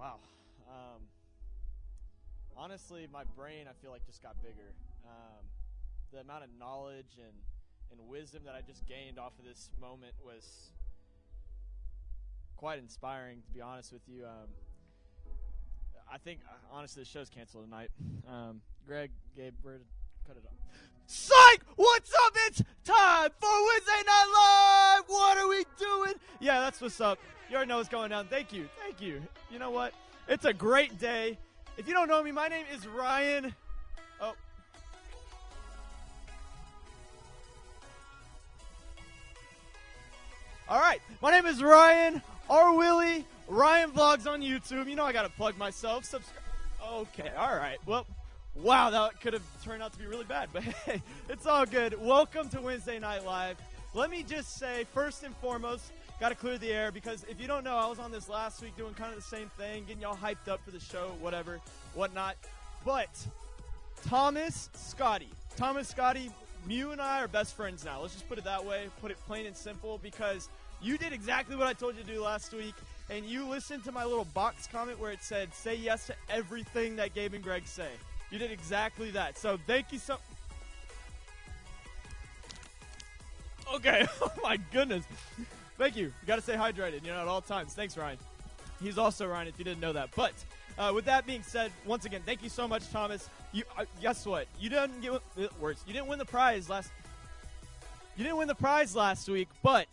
Wow. Honestly, my brain, I feel like, just got bigger. The amount of knowledge and wisdom that I just gained off of this moment was quite inspiring, to be honest with you. I think, honestly, the show's canceled tonight. Greg, Gabe, we're to cut it off. Psych! What's up? It's time for Wednesday Night Live! What are we doing? Yeah, that's what's up. You already know what's going on. Thank you. Thank you. You know what? It's a great day. If you don't know me, my name is Ryan. Oh. All right. My name is Ryan R. Willie. Ryan Vlogs on YouTube. You know I got to plug myself. Subscribe. Okay. All right. Well, wow, that could have turned out to be really bad. But hey, it's all good. Welcome to Wednesday Night Live. Let me just say, first and foremost, got to clear the air because if you don't know, I was on this last week doing kind of the same thing, getting y'all hyped up for the show, whatever, whatnot. But Thomas Scotty, you and I are best friends now. Let's just put it that way, put it plain and simple, because you did exactly what I told you to do last week, and you listened to my little box comment where it said, say yes to everything that Gabe and Greg say. You did exactly that. So thank you so... Okay, oh my goodness. Thank you. You got to stay hydrated, at all times. Thanks, Ryan. He's also Ryan, if you didn't know that. But with that being said, once again, thank you so much, Thomas. You guess what? You didn't get words. You didn't win the prize last. You didn't win the prize last week, but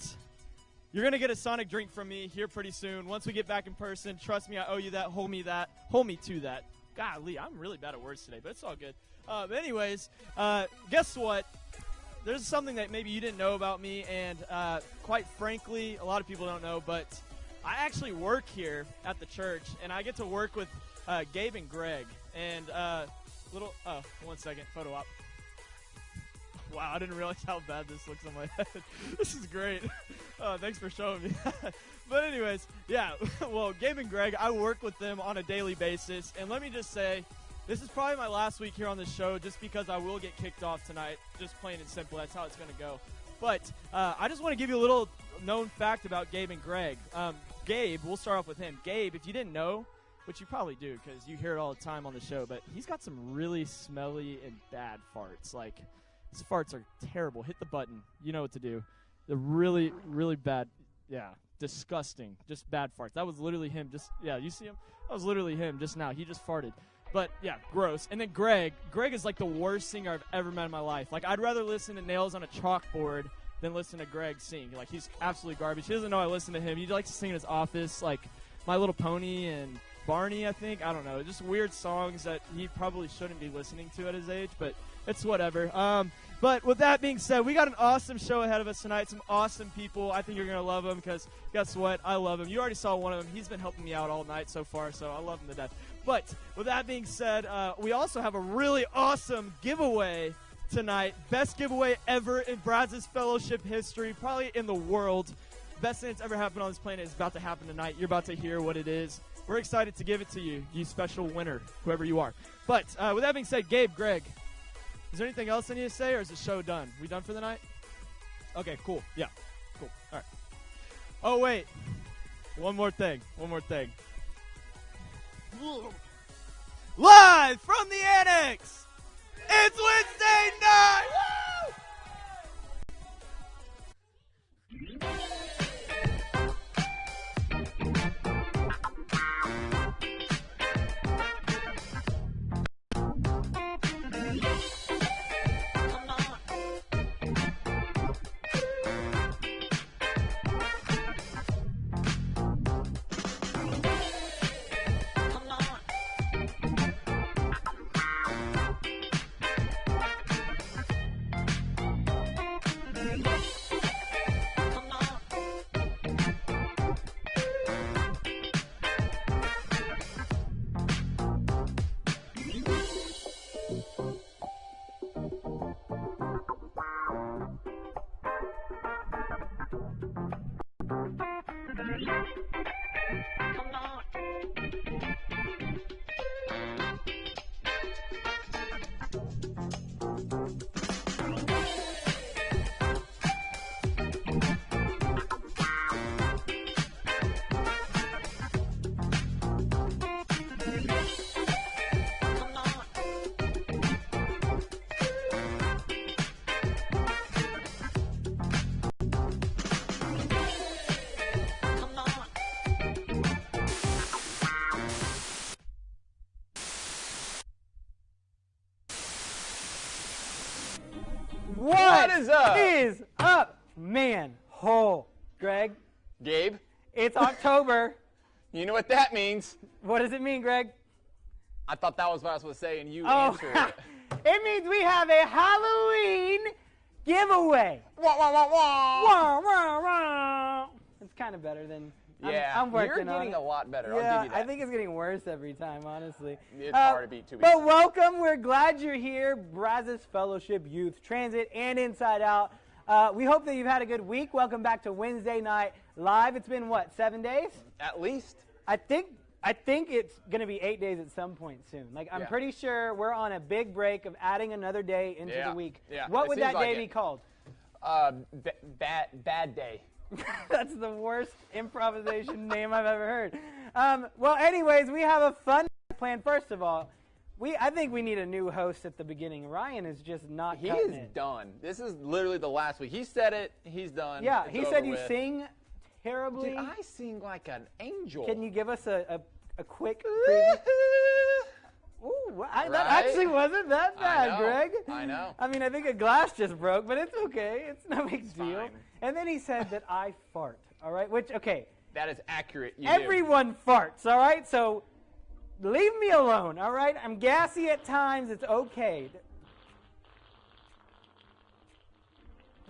you're gonna get a Sonic drink from me here pretty soon. Once we get back in person, trust me, I owe you that. Hold me to that. Golly, I'm really bad at words today, but it's all good. But anyways, guess what? There's something that maybe you didn't know about me, and quite frankly, a lot of people don't know, but I actually work here at the church, and I get to work with Gabe and Greg. And one second, photo op. Wow, I didn't realize how bad this looks on my head. This is great. Thanks for showing me. But anyways, yeah, well, Gabe and Greg, I work with them on a daily basis, and let me just say, this is probably my last week here on this show just because I will get kicked off tonight, just plain and simple. That's how it's going to go. But I just want to give you a little known fact about Gabe and Greg. Gabe, we'll start off with him. Gabe, if you didn't know, which you probably do because you hear it all the time on the show, but he's got some really smelly and bad farts. Like, his farts are terrible. Hit the button. You know what to do. They're really, really bad. Yeah, disgusting. Just bad farts. That was literally him. You see him? That was literally him just now. He just farted. But, yeah, gross. And then Greg is like the worst singer I've ever met in my life. Like, I'd rather listen to Nails on a Chalkboard than listen to Greg sing. Like, he's absolutely garbage. He doesn't know I listen to him. He likes to sing in his office, like My Little Pony and Barney, I think. I don't know. Just weird songs that he probably shouldn't be listening to at his age, but it's whatever. But with that being said, we got an awesome show ahead of us tonight. Some awesome people. I think you're going to love them because guess what? I love him. You already saw one of them. He's been helping me out all night so far, so I love him to death. But with that being said, we also have a really awesome giveaway tonight. Best giveaway ever in Brazos Fellowship history, probably in the world. Best thing that's ever happened on this planet is about to happen tonight. You're about to hear what it is. We're excited to give it to you, you special winner, whoever you are. But with that being said, Gabe, Greg, is there anything else I need to say, or is the show done? We done for the night? Okay, cool. Yeah, cool. All right. Oh, wait. One more thing. Live from the Annex, it's Wednesday night! Woo! What is up? Is up, man. Hole. Greg, Gabe, it's October. you know what that means. What does it mean, Greg? I thought that was what I was supposed to say, and you answered it. It means we have a Halloween giveaway. Wah, wah, wah, wah. Wah, wah, wah. It's kind of better than. Yeah, I'm working you're getting on a lot better. Yeah, I'll give you that. I think it's getting worse every time, honestly. It's hard to beat 2 weeks. But welcome. We're glad you're here. Brazos Fellowship Youth, Transit, and Inside Out. We hope that you've had a good week. Welcome back to Wednesday Night Live. It's been, what, 7 days? At least. I think it's going to be 8 days at some point soon. Like, I'm pretty sure we're on a big break of adding another day into the week. Yeah. What would that day be called? Bad day. That's the worst improvisation name I've ever heard. Well, anyways, we have a fun plan. First of all, I think we need a new host at the beginning. Ryan is just not He cutting is it. done. This is literally the last week. He said it. He's done. Yeah, It's he over said you with. sing terribly. Dude, I sing like an angel. Can you give us a quick preview? Ooh, that Right? actually wasn't that bad, I know. Greg. I know. I mean, I think a glass just broke, but it's okay. It's no big deal. fine. And then he said that I fart, all right? Which, okay, That is accurate. You do. everyone farts, all right? So leave me alone, all right? I'm gassy at times. It's okay.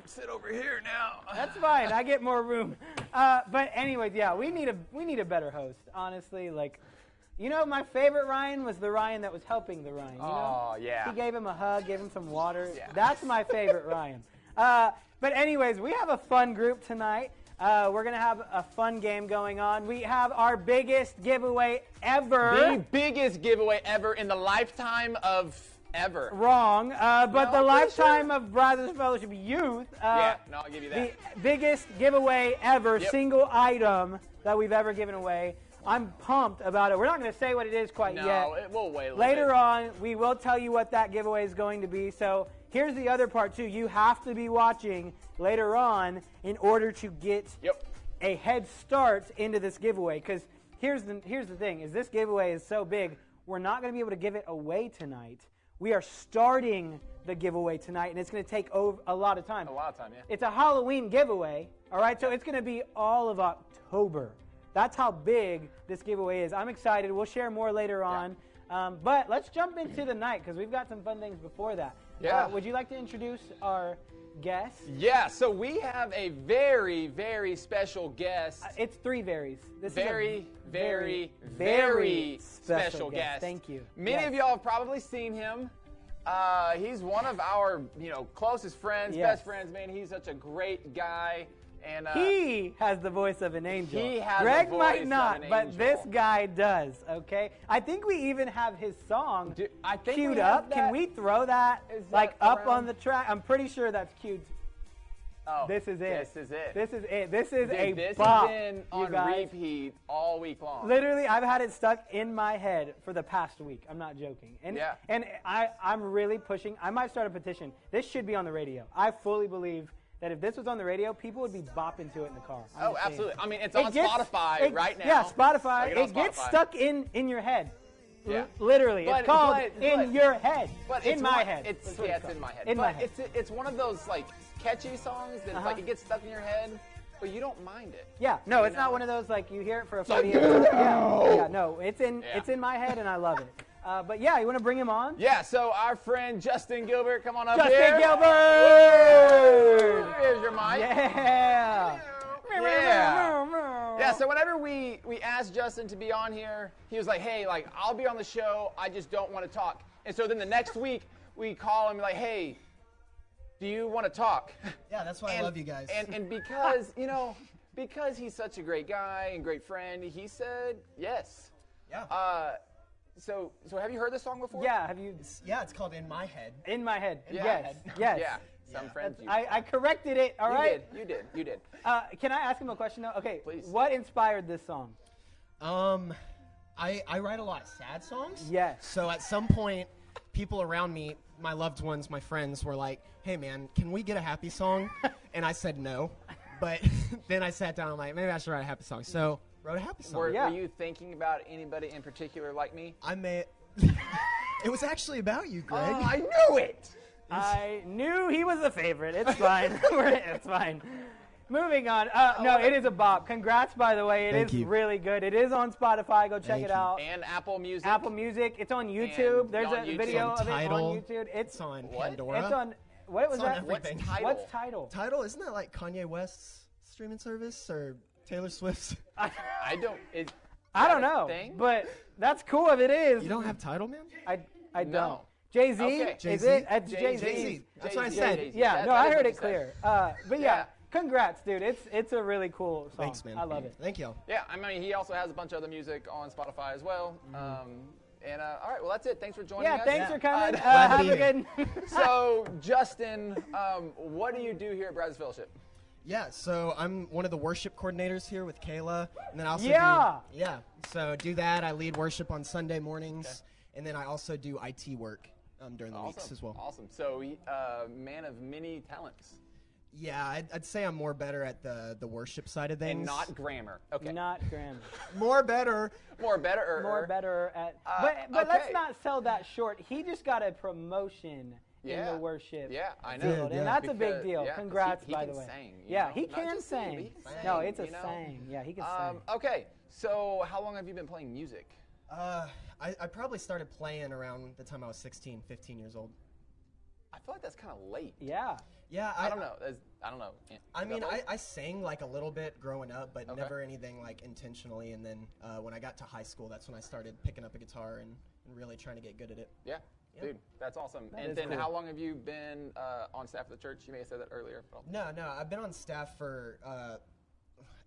Sit over here now. That's fine. I get more room. But anyways, yeah, we need a better host, honestly. Like, you know, my favorite Ryan was the Ryan that was helping the Ryan. You know? Oh, yeah. He gave him a hug, gave him some water. Yeah. That's my favorite Ryan. But anyways, we have a fun group tonight. We're going to have a fun game going on. We have our biggest giveaway ever. The biggest giveaway ever in the lifetime of ever. Wrong. But No, the I'm pretty lifetime of Brazos Fellowship Youth. Yeah, no, I'll give you that. The biggest giveaway ever, Yep. single item that we've ever given away. I'm pumped about it. We're not going to say what it is quite No, yet. we'll wait a little Later bit. on, we will tell you what that giveaway is going to be. So here's the other part, too. You have to be watching later on in order to get a head start into this giveaway. Because here's the thing, is this giveaway is so big, we're not going to be able to give it away tonight. We are starting the giveaway tonight, and it's going to take a lot of time. A lot of time, yeah. It's a Halloween giveaway, all right? So it's going to be all of October. That's how big this giveaway is. I'm excited. We'll share more later on. But let's jump into the night because we've got some fun things before that. Yeah. Would you like to introduce our guest? Yeah, so we have a very, very special guest. It's three varies. This Very, is a very special guest. Thank you. Many of y'all have probably seen him. He's one of our, closest friends, best friends, man. He's such a great guy. And he has the voice of an angel. He has Greg the voice might of not, an but angel. this guy does, okay? I think we even have his song I think queued we have up. that. Can we throw that, Is that like up around? on the track? I'm pretty sure that's queued. Oh, This is it. This is it. This is it. This is Dude, a this bop, has been you on guys. repeat all week long. Literally, I've had it stuck in my head for the past week. I'm not joking. And, Yeah. and I'm really pushing. I might start a petition. This should be on the radio. I fully believe that if this was on the radio, people would be bopping to it in the car. I'm Oh, just saying. absolutely. I mean, it's It on gets- Spotify it- right now. Yeah, Spotify. Like on It gets Spotify. stuck in your head. Yeah. Literally. But- it's called but- In but- Your Head. But in it's my one- head. It's That's what yeah, it's it's in called. my head. In but my head. It's one of those like catchy songs that like it gets stuck in your head, but you don't mind it. Yeah, no, You it's not know? one of those like you hear it for a like, 40 yeah, no, it's in my head and I love it. But yeah, you want to bring him on? Yeah. So our friend Justin Gilbert, come on up Justin here. Gilbert! Here's your mic. Yeah. Yeah, so whenever we asked Justin to be on here, he was like, hey, like, I'll be on the show, I just don't want to talk. And so then the next week, we call him like, hey, do you want to talk? Yeah, that's why I love you guys. And because, because he's such a great guy and great friend, he said yes. Yeah. So have you heard this song before? Yeah, have you? Yeah, it's called In My Head. In my head. In my yes. head. Yes. Yeah. Some friends use I corrected it, all right? You did. Can I ask him a question though? Okay. Please. What inspired this song? I write a lot of sad songs. Yes. So at some point, people around me, my loved ones, my friends, were like, hey, man, can we get a happy song? And I said no. But then I sat down, I'm like, maybe I should write a happy song. So wrote a happy song. Were Yeah. you thinking about anybody in particular like me? I may... It was actually about you, Greg. Oh, I knew it! I knew he was a favorite. It's fine. It's fine. Moving on. No, it is a bop. Congrats, by the way. It is really good. It is on Spotify. Go check it out. And Apple Music. Apple Music. It's on YouTube. And There's on a YouTube. video of it Tidal. on YouTube. It's on Pandora. It's on. What was It's on that? everything. What's Tidal? Tidal, isn't that like Kanye West's streaming service or Taylor Swift's? I don't know, but that's cool if it is. You don't have Tidal, man? I don't. No. Jay-Z? Okay. Is Jay-Z? it? That's Jay-Z. Jay-Z. That's what I said. Yeah, no, that I is heard what it you said. clear. But yeah, congrats, dude. It's a really cool song. Thanks, man. I love it. Thank you. Yeah, I mean, he also has a bunch of other music on Spotify as well. All right, well, that's it. Thanks for joining us. Yeah, thanks for coming. Glad to Have be a here. good. So, Justin, what do you do here at Brazos Fellowship? Yeah, so I'm one of the worship coordinators here with Kayla, and then I also so do that. I lead worship on Sunday mornings, and then I also do IT work during the weeks as well. Awesome. So, man of many talents. Yeah, I'd say I'm more better at the worship side of things. And not grammar. Okay. Not grammar. More better. More better. More better at. But let's not sell that short. He just got a promotion in the worship. Yeah, I know. field, and that's a big deal. Congrats, he by the can way. sing, He Not can just sing, but sing. he can No, sing, it's a you know? sang. Yeah, he can sing. Okay, so how long have you been playing music? I probably started playing around the time I was 16, 15 years old. I feel like that's kind of late. Yeah. Yeah, I don't know. I don't know. I mean, I sang like a little bit growing up, but never anything like intentionally. And then when I got to high school, that's when I started picking up a guitar and really trying to get good at it. Yeah, dude, that's awesome. That and is then cool. how long have you been on staff at the church? You may have said that earlier. No, I've been on staff for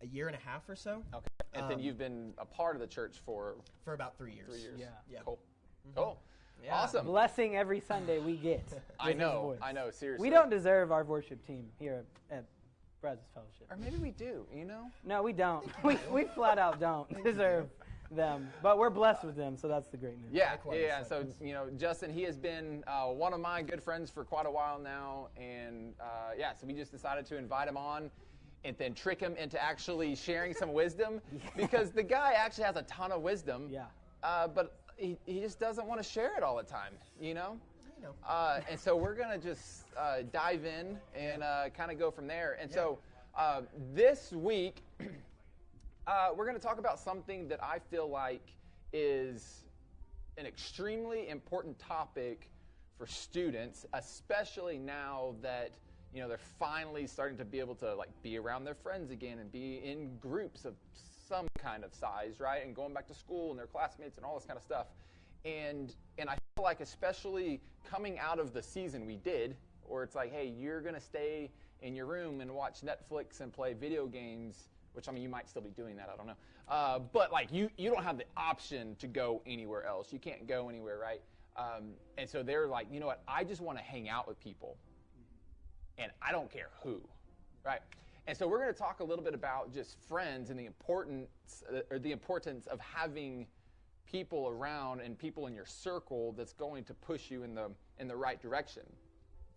a year and a half or so. Okay. And then you've been a part of the church for about 3 years. 3 years. Yeah. Cool. Cool. Yeah. Awesome. Blessing every Sunday we get. I with his know. voice. I know. Seriously. We don't deserve our worship team here at Brazos Fellowship. Or maybe we do. You know. No, we don't. we flat out don't deserve them, but we're blessed with them, so that's the great news. Yeah, Likewise, yeah. So likewise. Justin, he has been one of my good friends for quite a while now, and so we just decided to invite him on, and then trick him into actually sharing some wisdom, because the guy actually has a ton of wisdom. Yeah. But he just doesn't want to share it all the time, you know. I know. And so we're gonna just dive in and kind of go from there. And so this week. We're going to talk about something that I feel like is an extremely important topic for students, especially now that they're finally starting to be able to be around their friends again and be in groups of some kind of size, right? And going back to school and their classmates and all this kind of stuff. And I feel like especially coming out of the season we did, where it's like, hey, you're going to stay in your room and watch Netflix and play video games. Which, I mean, you might still be doing that. I don't know. But, you don't have the option to go anywhere else. You can't go anywhere, right? And so they're like, you know what? I just want to hang out with people. And I don't care who, right? And so we're going to talk a little bit about just friends and the importance of having people around and people in your circle that's going to push you in the right direction.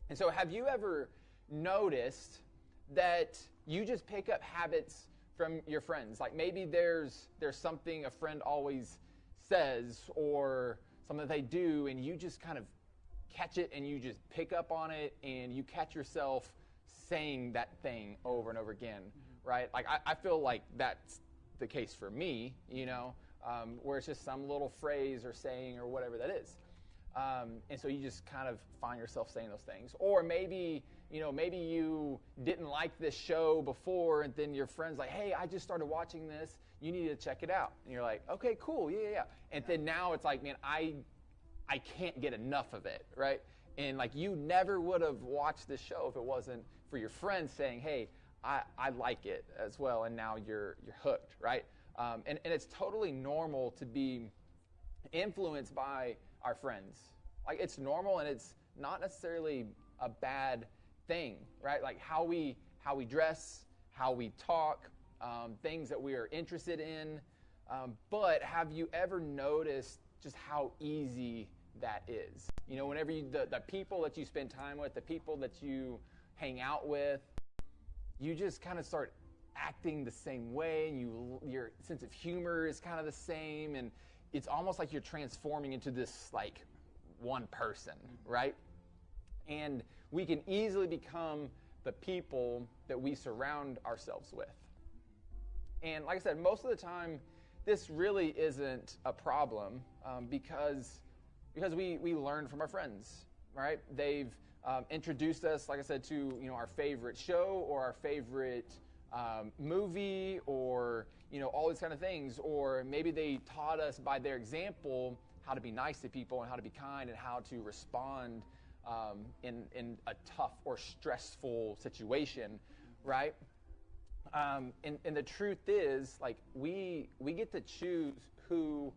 And so have you ever noticed that you just pick up habits from your friends? Like maybe there's something a friend always says or something that they do, and you just kind of catch it and you just pick up on it, and you catch yourself saying that thing over and over again, right? Like I feel like that's the case for me, where it's just some little phrase or saying or whatever that is. And so you just kind of find yourself saying those things. Or maybe you didn't like this show before, and then your friend's like, hey, I just started watching this. You need to check it out. And you're like, okay, cool, yeah. And then now it's like, man, I can't get enough of it, right? And you never would have watched this show if it wasn't for your friends saying, hey, I like it as well, and now you're hooked, right? And it's totally normal to be influenced by our friends. It's normal, and it's not necessarily a bad thing, right? Like how we dress, how we talk, things that we are interested in. But have you ever noticed just how easy that is? Whenever the people that you spend time with, the people that you hang out with, you just kind of start acting the same way, and your sense of humor is kind of the same, and it's almost like you're transforming into this one person, right? And we can easily become the people that we surround ourselves with. And like I said, most of the time, this really isn't a problem because we learn from our friends, right? They've introduced us, like I said, to our favorite show or our favorite movie or all these kind of things. Or maybe they taught us by their example how to be nice to people and how to be kind and how to respond in a tough or stressful situation, right? And the truth is, like, we get to choose who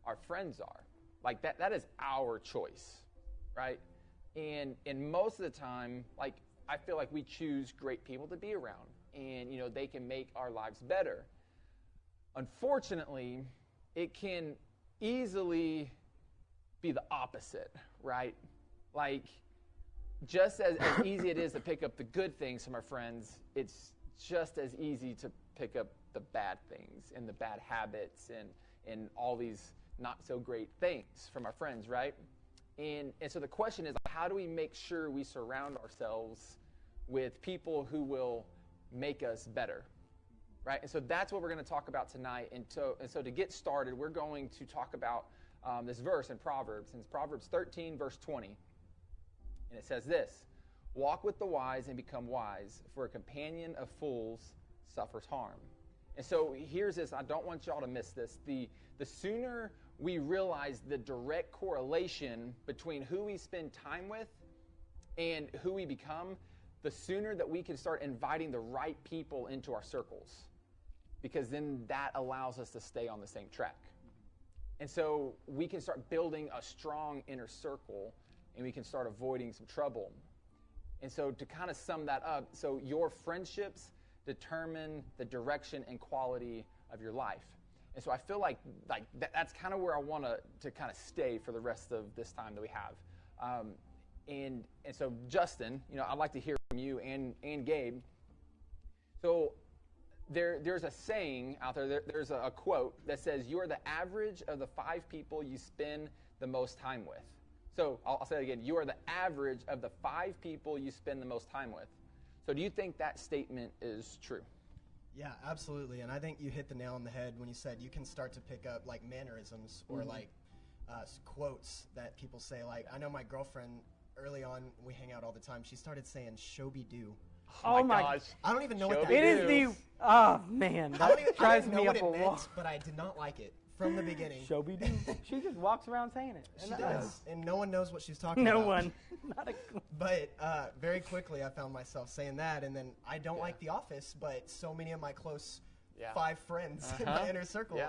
our friends are. Like, that is our choice, right? And most of the time, like, I feel like we choose great people to be around, and they can make our lives better. Unfortunately, it can easily be the opposite, right? Like, just as easy it is to pick up the good things from our friends, it's just as easy to pick up the bad things and the bad habits and all these not so great things from our friends, right? And so the question is, how do we make sure we surround ourselves with people who will make us better, right? And so that's what we're going to talk about tonight. And so to get started, we're going to talk about this verse in Proverbs. And it's Proverbs 13, verse 20. And it says this: "Walk with the wise and become wise, for a companion of fools suffers harm." And so here's this. I don't want y'all to miss this. The sooner we realize the direct correlation between who we spend time with and who we become, the sooner that we can start inviting the right people into our circles, because then that allows us to stay on the same track. And so we can start building a strong inner circle, and we can start avoiding some trouble. And so to kind of sum that up, so your friendships determine the direction and quality of your life. And so I feel like that's kind of where I want to kind of stay for the rest of this time that we have. And so Justin, I'd like to hear from you and Gabe. So there's a saying out there, there's a quote that says, "You are the average of the 5 people you spend the most time with." So I'll say it again. You are the average of the 5 people you spend the most time with. So do you think that statement is true? Yeah, absolutely. And I think you hit the nail on the head when you said you can start to pick up like mannerisms or like quotes that people say. Like, I know my girlfriend, early on, we hang out all the time. She started saying "Shoby-doo." Oh my gosh. I don't even know what that It is. is the, oh man, that drives me up a wall. But I did not like it from the beginning. Shoby-doo. She just walks around saying it. She does, and no one knows what she's talking about. No one. Not a But very quickly, I found myself saying that, and then I don't like The Office, but so many of my close 5 friends in my inner circle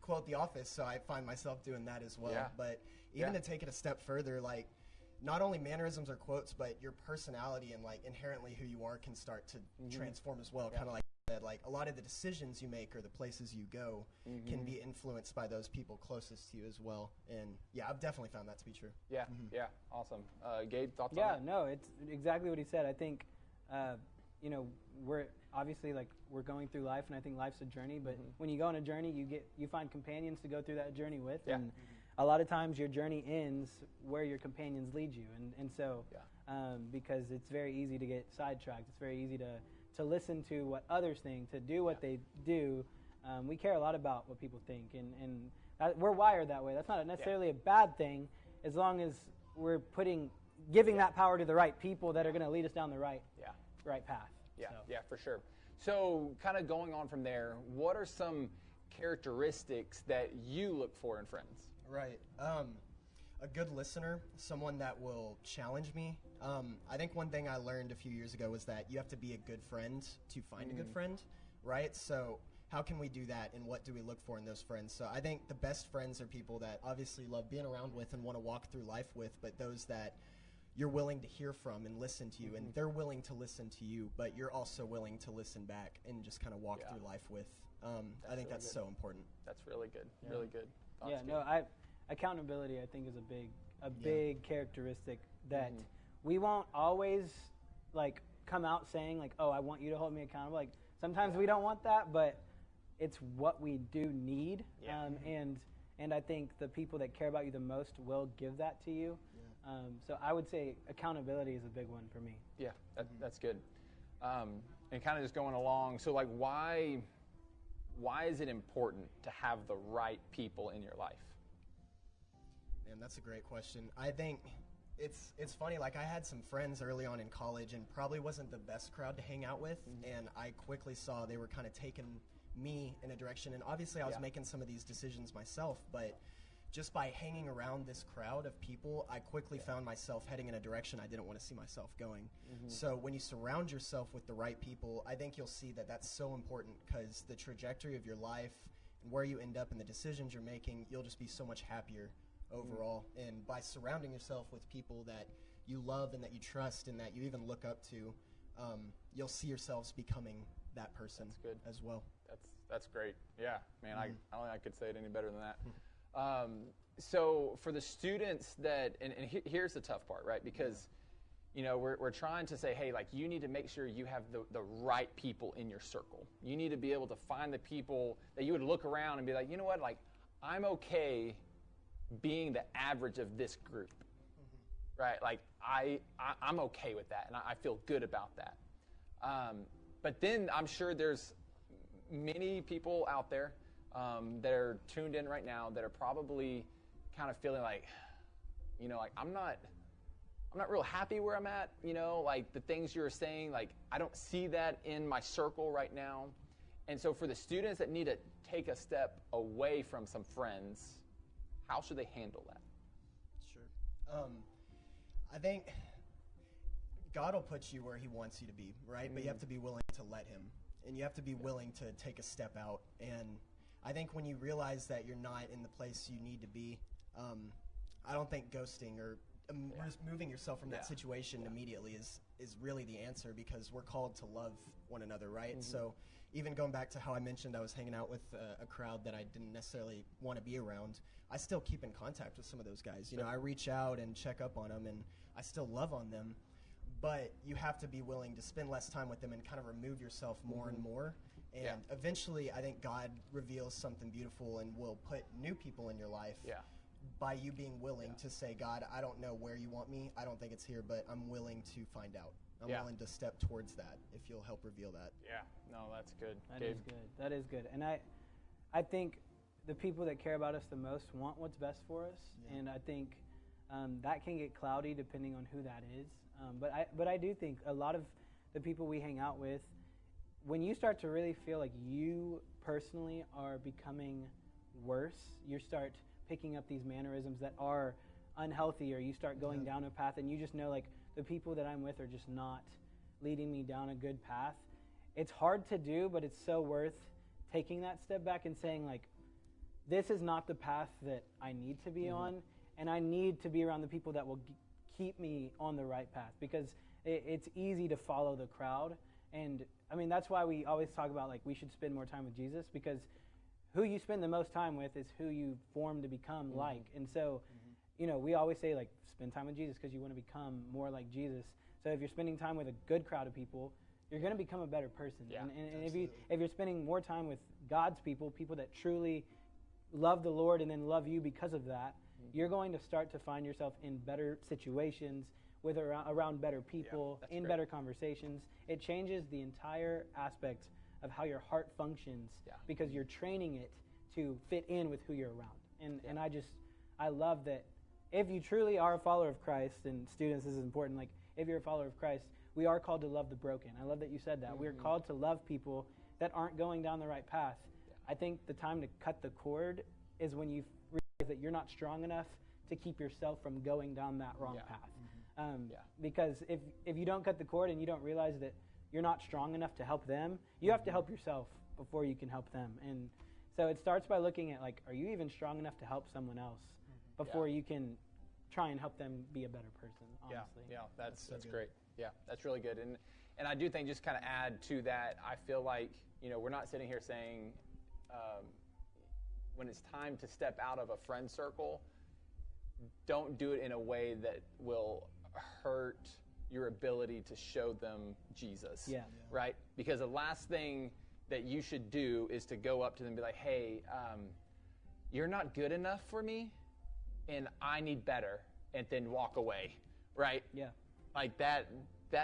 quote The Office, so I find myself doing that as well. Yeah. But even to take it a step further, like, not only mannerisms or quotes, but your personality and like inherently who you are can start to transform as well. Kind of like that, like a lot of the decisions you make or the places you go can be influenced by those people closest to you as well. And yeah, I've definitely found that to be true. Yeah, awesome. Gabe, thoughts on Yeah, that? no, it's exactly what he said. I think, we're obviously we're going through life, and I think life's a journey. But when you go on a journey, you find companions to go through that journey with, and a lot of times your journey ends where your companions lead you, and so because it's very easy to get sidetracked. It's very easy to listen to what others think, to do what they do. We care a lot about what people think, and we're wired that way. That's not necessarily a bad thing, as long as we're giving that power to the right people that are going to lead us down the right path. Yeah, for sure. So kind of going on from there, what are some characteristics that you look for in friends? Right. A good listener, someone that will challenge me. I think one thing I learned a few years ago was that you have to be a good friend to find a good friend, right? So how can we do that, and what do we look for in those friends? So I think the best friends are people that obviously love being around with and want to walk through life with, but those that you're willing to hear from and listen to you, and they're willing to listen to you, but you're also willing to listen back and just kind of walk through life with. I think that's so important. That's really good. Really good. Accountability, I think, is a big characteristic that we won't always come out saying "Oh, I want you to hold me accountable." Like sometimes we don't want that, but it's what we do need. And I think the people that care about you the most will give that to you. So I would say accountability is a big one for me. Yeah, that's good. And kind of just going along, so like why is it important to have the right people in your life? Man, that's a great question. I think it's funny, like I had some friends early on in college and probably wasn't the best crowd to hang out with, and I quickly saw they were kind of taking me in a direction, and obviously I was making some of these decisions myself, but just by hanging around this crowd of people, I quickly found myself heading in a direction I didn't want to see myself going. So when you surround yourself with the right people, I think you'll see that that's so important, because the trajectory of your life and where you end up and the decisions you're making, you'll just be so much happier overall. And by surrounding yourself with people that you love and that you trust and that you even look up to, you'll see yourselves becoming that person as well. That's great. Yeah, man, I don't think I could say it any better than that. So for the students that, and here's the tough part, right? Because, you know, we're trying to say, hey, like, you need to make sure you have the right people in your circle. You need to be able to find the people that you would look around and be like, you know what, like, I'm okay being the average of this group, right? Like, I'm okay with that, and I feel good about that. But then I'm sure there's many people out there that are tuned in right now that are probably kind of feeling like, you know, like I'm not real happy where I'm at, you know, like the things you're saying, like I don't see that in my circle right now. And so for the students that need to take a step away from some friends, how should they handle that? Sure. I think God will put you where he wants you to be, right? But you have to be willing to let him, and you have to be willing to take a step out. And I think when you realize that you're not in the place you need to be, I don't think ghosting or just moving yourself from that situation immediately is really the answer, because we're called to love one another, right? So even going back to how I mentioned I was hanging out with a crowd that I didn't necessarily want to be around, I still keep in contact with some of those guys. You know, I reach out and check up on them, and I still love on them. But you have to be willing to spend less time with them and kind of remove yourself more and more. And eventually, I think God reveals something beautiful and will put new people in your life by you being willing to say, God, I don't know where you want me. I don't think it's here, but I'm willing to find out. I'm willing to step towards that if you'll help reveal that. Yeah, no, that's good. That is good. That is good. And I think the people that care about us the most want what's best for us. Yeah. And I think that can get cloudy depending on who that is. But I do think a lot of the people we hang out with, when you start to really feel like you personally are becoming worse, you start picking up these mannerisms that are unhealthy, or you start going down a path and you just know, like, the people that I'm with are just not leading me down a good path. It's hard to do, but it's so worth taking that step back and saying, like, this is not the path that I need to be on, and I need to be around the people that will keep me on the right path, because it's easy to follow the crowd. And I mean, that's why we always talk about, like, we should spend more time with Jesus, because who you spend the most time with is who you form to become like. And so, you know, we always say, like, spend time with Jesus because you want to become more like Jesus. So if you're spending time with a good crowd of people, you're going to become a better person. Yeah, and if you're spending more time with God's people, people that truly love the Lord and then love you because of that, you're going to start to find yourself in better situations, with around better people, in better conversations. It changes the entire aspect of how your heart functions, because you're training it to fit in with who you're around. And I love that if you truly are a follower of Christ, and students, this is important, like, if you're a follower of Christ, we are called to love the broken. I love that you said that. We are called to love people that aren't going down the right path. I think the time to cut the cord is when you realize that you're not strong enough to keep yourself from going down that wrong path. Because if you don't cut the cord and you don't realize that you're not strong enough to help them, you have to help yourself before you can help them. And so it starts by looking at, like, are you even strong enough to help someone else before you can try and help them be a better person, honestly. Yeah, that's great. Yeah, that's really good. And I do think, just kind of add to that, I feel like, you know, we're not sitting here saying when it's time to step out of a friend circle, don't do it in a way that will hurt your ability to show them Jesus, right? Because the last thing that you should do is to go up to them and be like, hey, you're not good enough for me, and I need better. and then walk away, right? Yeah. Like that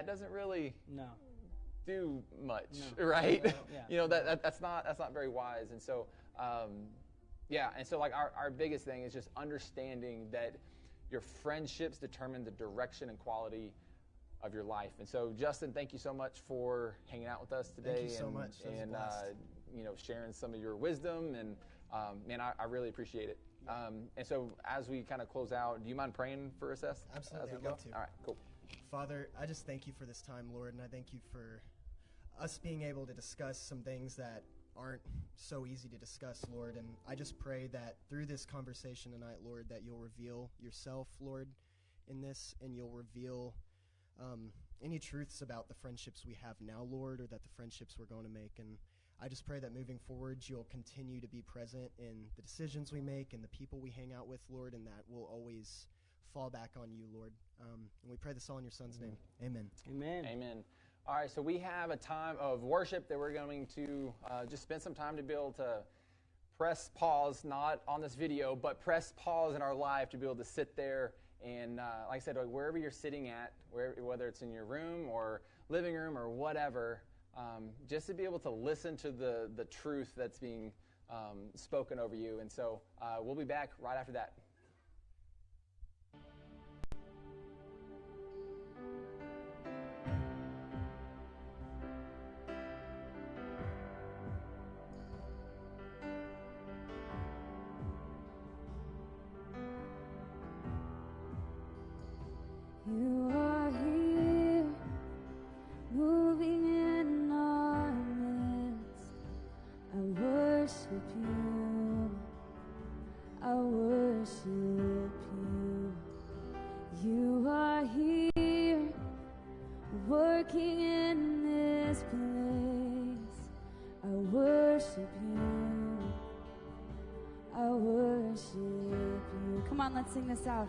doesn't really do much, right? Yeah. That's not very wise. And so, and so like our biggest thing is just understanding that your friendships determine the direction and quality of your life. And so, Justin, thank you so much for hanging out with us today. Thank you so much. And sharing some of your wisdom. And man, I really appreciate it. And so, as we kind of close out, do you mind praying for us? Absolutely, as we I'd go? love to. All right, cool. Father, I just thank you for this time, Lord, and I thank you for us being able to discuss some things that aren't so easy to discuss, Lord. And I just pray that through this conversation tonight, Lord, that you'll reveal yourself, Lord, in this, and you'll reveal any truths about the friendships we have now, Lord, or that the friendships we're going to make. And I just pray that moving forward, you'll continue to be present in the decisions we make and the people we hang out with, Lord, and that we'll always fall back on you, Lord. And we pray this all in your Son's name. Amen. Amen. Amen. All right, so we have a time of worship that we're going to just spend some time to be able to press pause, not on this video, but press pause in our life to be able to sit there and, like I said, wherever you're sitting at, whether it's in your room or living room or whatever, just to be able to listen to the truth that's being spoken over you. And so we'll be back right after that. You are here, moving in our midst. I worship you. I worship you. You are here, working in this place. I worship you. I worship you. Come on, let's sing this out.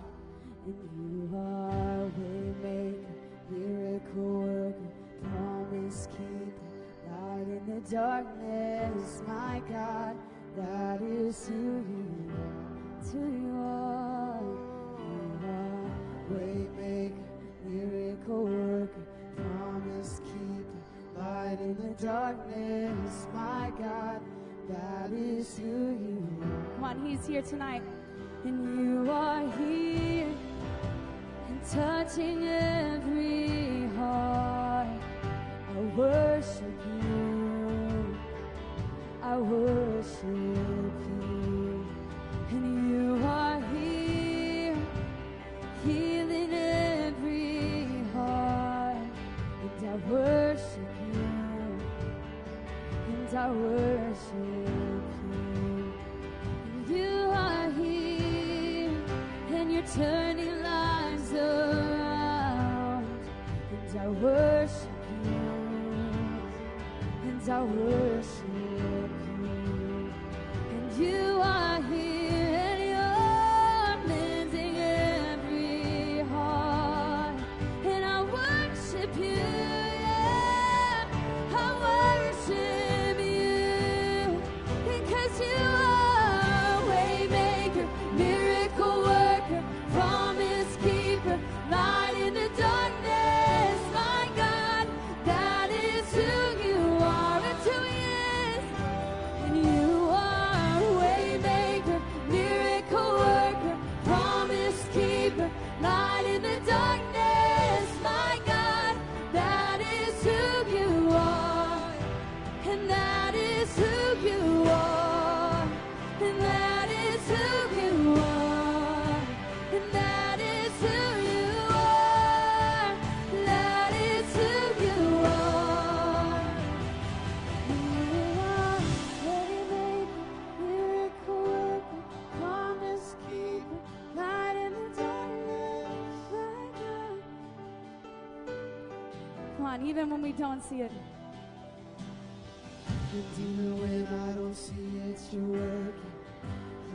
And you are waymaker, miracle worker, promise keeper, light in the darkness, my God, that is who you are, it's who you are. You are waymaker, miracle worker, promise keeper, light in the darkness, my God, that is who you are. Come on, he's here tonight. And you are here, touching every heart. I worship you. I worship you. And you are here, healing every heart. And I worship you. And I worship you. And you are here, and you're turning lives around, and I worship you, and I worship you, and you are here, and you're mending every heart, and I worship you, yeah, I worship you, because you are waymaker, miracle worker, promise keeper, light in the darkness, my God, that is who you are, it's who he is. And you are waymaker, miracle worker, promise keeper, light in the darkness, my God, that is who you are, and that is who you are, and that is who you are, and that is who you are, that is who you are. You are waymaker, miracle worker, promise keeper, light in the darkness, my God. Come on, even when we don't see it. And even when I don't see it, you're working.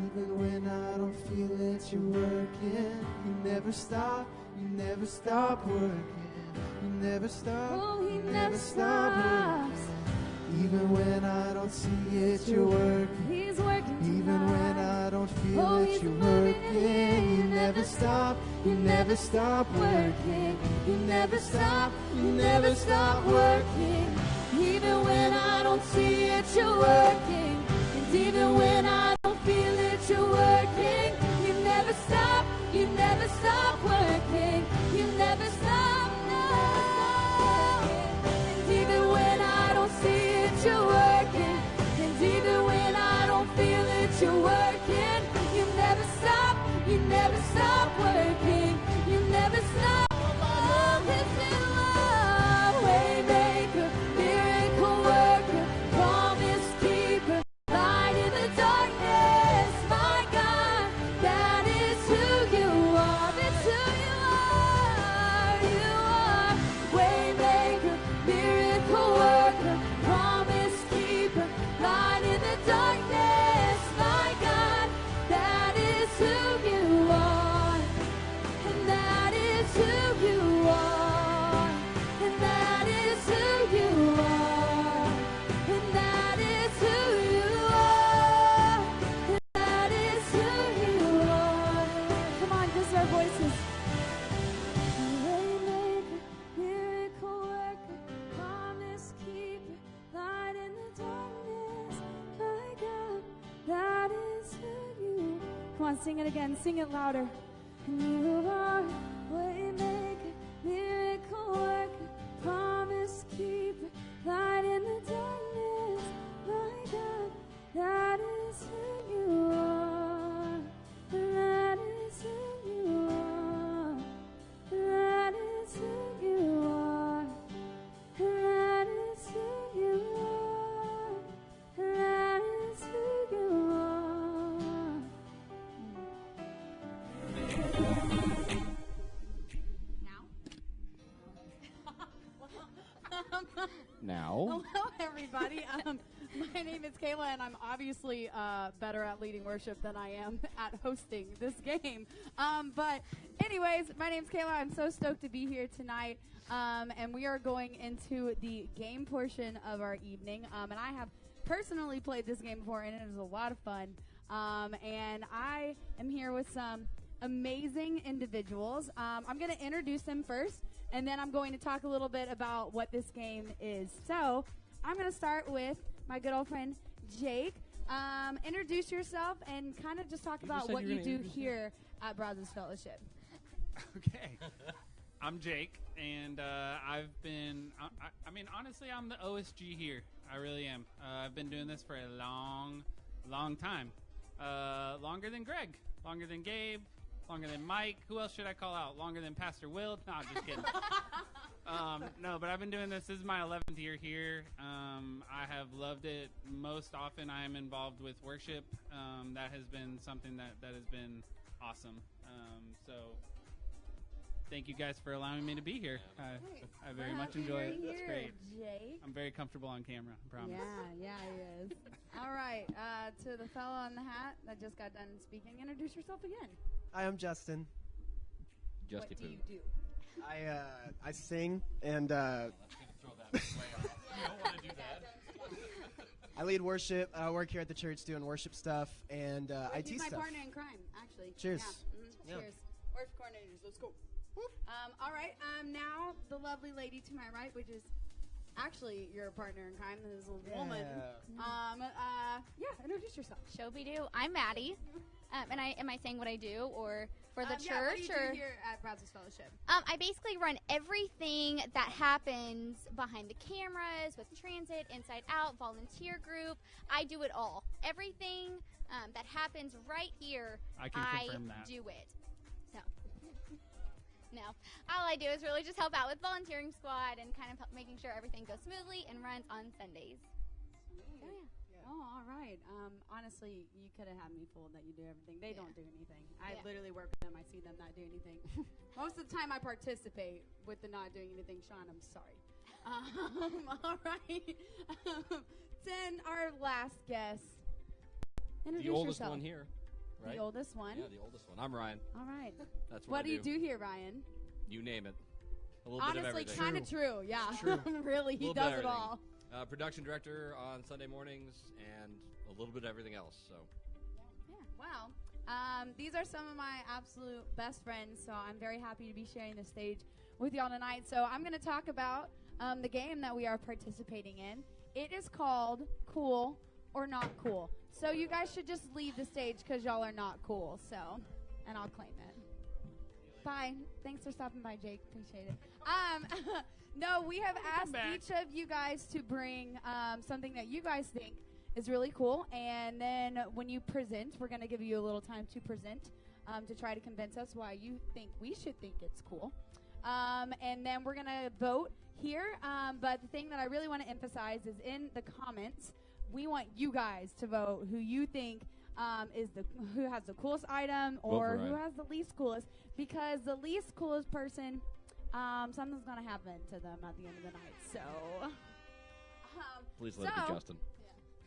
Even when I don't feel it, you're working. You never stop working. You never stop, Oh, he you never stop working. stops. Even when I don't see it, you're working. He's working Even when tonight. I don't feel Oh, it, he's you're moving working. in You never stop You never stop working. You never stop. You never stop working. Even when I don't see it, you're working. And even when I don't feel it, you're working. You never stop. You never stop working. You never stop. No. And even when I don't see it, you're working. And even when I don't feel it, you're working. You never stop. You never stop working. You never stop. Oh, 'cause you are waymaker, miracle worker, promise keeper, light in the darkness. My God, that is who you are. It's who you are. You are waymaker, miracle worker, promise keeper, light in the darkness. My God, that is who you are. And that is who you are. And that is who you are. And that is who you are. And that is who you are. Come on, just our voices. Waymaker, miracle worker, promise keeper, light in the darkness. My God, that is who you are. Come on, sing it again. Sing it louder. You are waymaker, miracle worker, promise keeper, light in the darkness. My God, that is who you are. That is who you are. That is who you are. That is who you are. That is who you are. Now. Hello, everybody. My name is Kayla, and I'm obviously better at leading worship than I am at hosting this game. But anyways, my name's Kayla. I'm so stoked to be here tonight, and we are going into the game portion of our evening. And I have personally played this game before, and it was a lot of fun. And I am here with some amazing individuals. I'm going to introduce them first, and then I'm going to talk a little bit about what this game is. So I'm going to start with my good old friend Jake. Introduce yourself and kind of just talk about what you do here at Brazos Fellowship. Okay. I'm Jake, and I've been, I mean, honestly, I'm the OSG here. I really am. I've been doing this for a long, long time. Longer than Greg, longer than Gabe, longer than Mike. Who else should I call out? Longer than Pastor Will? No, just kidding. No, but I've been doing this. This is my 11th year here. I have loved it. Most often I am involved with worship. That has been something that has been awesome. So thank you guys for allowing me to be here. I very much enjoy it. It's great. Jake. I'm very comfortable on camera, I promise. Yeah, he is. All right, to the fellow on the hat that just got done speaking, introduce yourself again. Hi, I'm Justin. What do you do? I sing and You don't want to do that. I lead worship. I work here at the church doing worship stuff and IT He's my stuff. partner in crime, actually. Cheers. Yeah. Yeah. Cheers. Worship coordinators, let's go. All right, now the lovely lady to my right, which is actually your partner in crime, this little woman. Introduce yourself. Shobie do. I'm Maddie. And am I saying what I do or for the church? What do you or do here at Brazos Fellowship? I basically run everything that happens behind the cameras with transit, inside out, volunteer group. I do it all. Everything that happens right here, I can confirm that. do it. So, no. All I do is really just help out with volunteering squad and kind of making sure everything goes smoothly and runs on Sundays. So, yeah. Oh, all right. Honestly, you could have had me fooled that you do everything. They don't do anything. I literally work with them. I see them not do anything. Most of the time, I participate with the not doing anything. Sean, I'm sorry. All right. Then our last guest. Introduce The oldest yourself. one here, right? The oldest one. Yeah, the oldest one. I'm Ryan. All right. That's What I do you do here, Ryan? You name it. A little bit of Honestly, everything. kind of true. Yeah. True. Really, he Little bit of does it everything. all. Production director on Sunday mornings and a little bit of everything else. So Yeah. Wow. These are some of my absolute best friends, so I'm very happy to be sharing the stage with y'all tonight. So I'm going to talk about the game that we are participating in. It is called Cool or Not Cool. So you guys should just leave the stage because y'all are not cool. So, and I'll claim it. Bye. Thanks for stopping by, Jake. Appreciate it. No, we have asked each of you guys to bring something that you guys think is really cool. And then when you present, we're going to give you a little time to present to try to convince us why you think we should think it's cool. And then we're going to vote here. But the thing that I really want to emphasize is in the comments, we want you guys to vote who you think who has the coolest item or who has the least coolest, because the least coolest person, something's going to happen to them at the end of the night. So, please let it be Justin.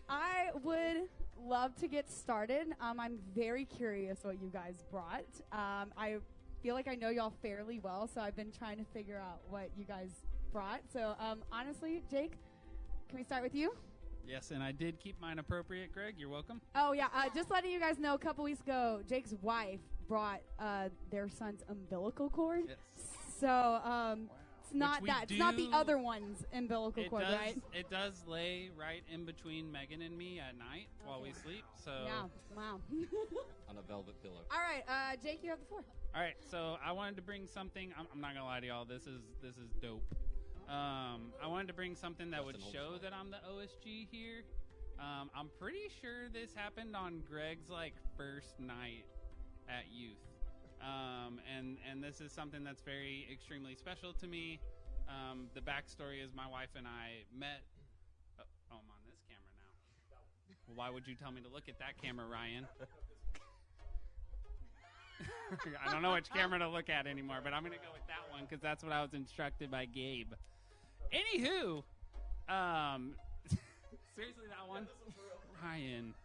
I would love to get started. I'm very curious what you guys brought. I feel like I know y'all fairly well, so I've been trying to figure out what you guys brought. So, honestly, Jake, can we start with you? Yes, and I did keep mine appropriate, Greg. You're welcome. Oh, yeah. Just letting you guys know, a couple weeks ago, Jake's wife brought their son's umbilical cord. Yes. So, it's not that. It's not the other one's umbilical cord, right? It does lay right in between Megan and me at night while we sleep. So Yeah. Wow. On a velvet pillow. All right, Jake, you have the floor. All right, so I wanted to bring something. I'm not gonna lie to y'all. This is dope. I wanted to bring something that would show that I'm the OSG here. I'm pretty sure this happened on Greg's first night at youth. And this is something that's very extremely special to me. The backstory is my wife and I met. Oh, I'm on this camera now. Well, why would you tell me to look at that camera, Ryan? I don't know which camera to look at anymore, but I'm going to go with that one because that's what I was instructed by Gabe. Anywho, seriously, that one? Ryan.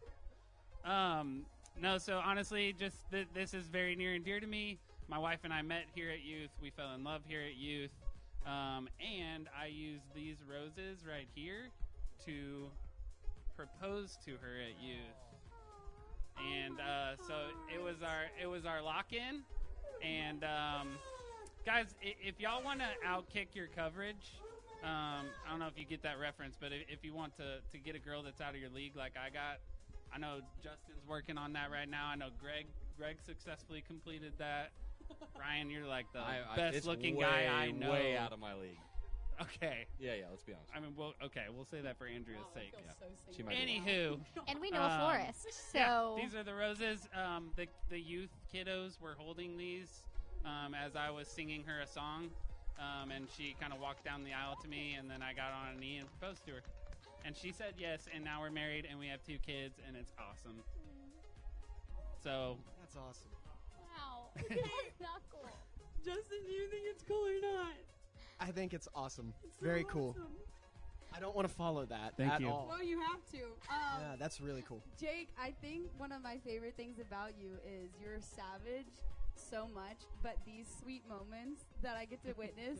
No, so honestly, just this is very near and dear to me. My wife and I met here at youth. We fell in love here at youth. And I used these roses right here to propose to her at youth. And so it was our lock-in. And guys, if y'all want to outkick your coverage, I don't know if you get that reference, but if you want to get a girl that's out of your league like I got, I know Justin's working on that right now. I know Greg successfully completed that. Ryan, you're like the best-looking guy I know. Way out of my league. Okay. Yeah, let's be honest. I mean, we'll say that for Andrea's sake. Yeah. She might Anywho. And we know a florist, so. Yeah, these are the roses. The youth kiddos were holding these as I was singing her a song. And she kind of walked down the aisle to me, and then I got on a knee and proposed to her. And she said yes, and now we're married, and we have 2 kids, and it's awesome. So. That's awesome. Wow. That's not cool. Justin, do you think it's cool or not? I think it's awesome. It's Very so cool. awesome. I don't want to follow that Thank you. all. Well, you have to. Yeah, that's really cool. Jake, I think one of my favorite things about you is you're savage so much, but these sweet moments that I get to witness,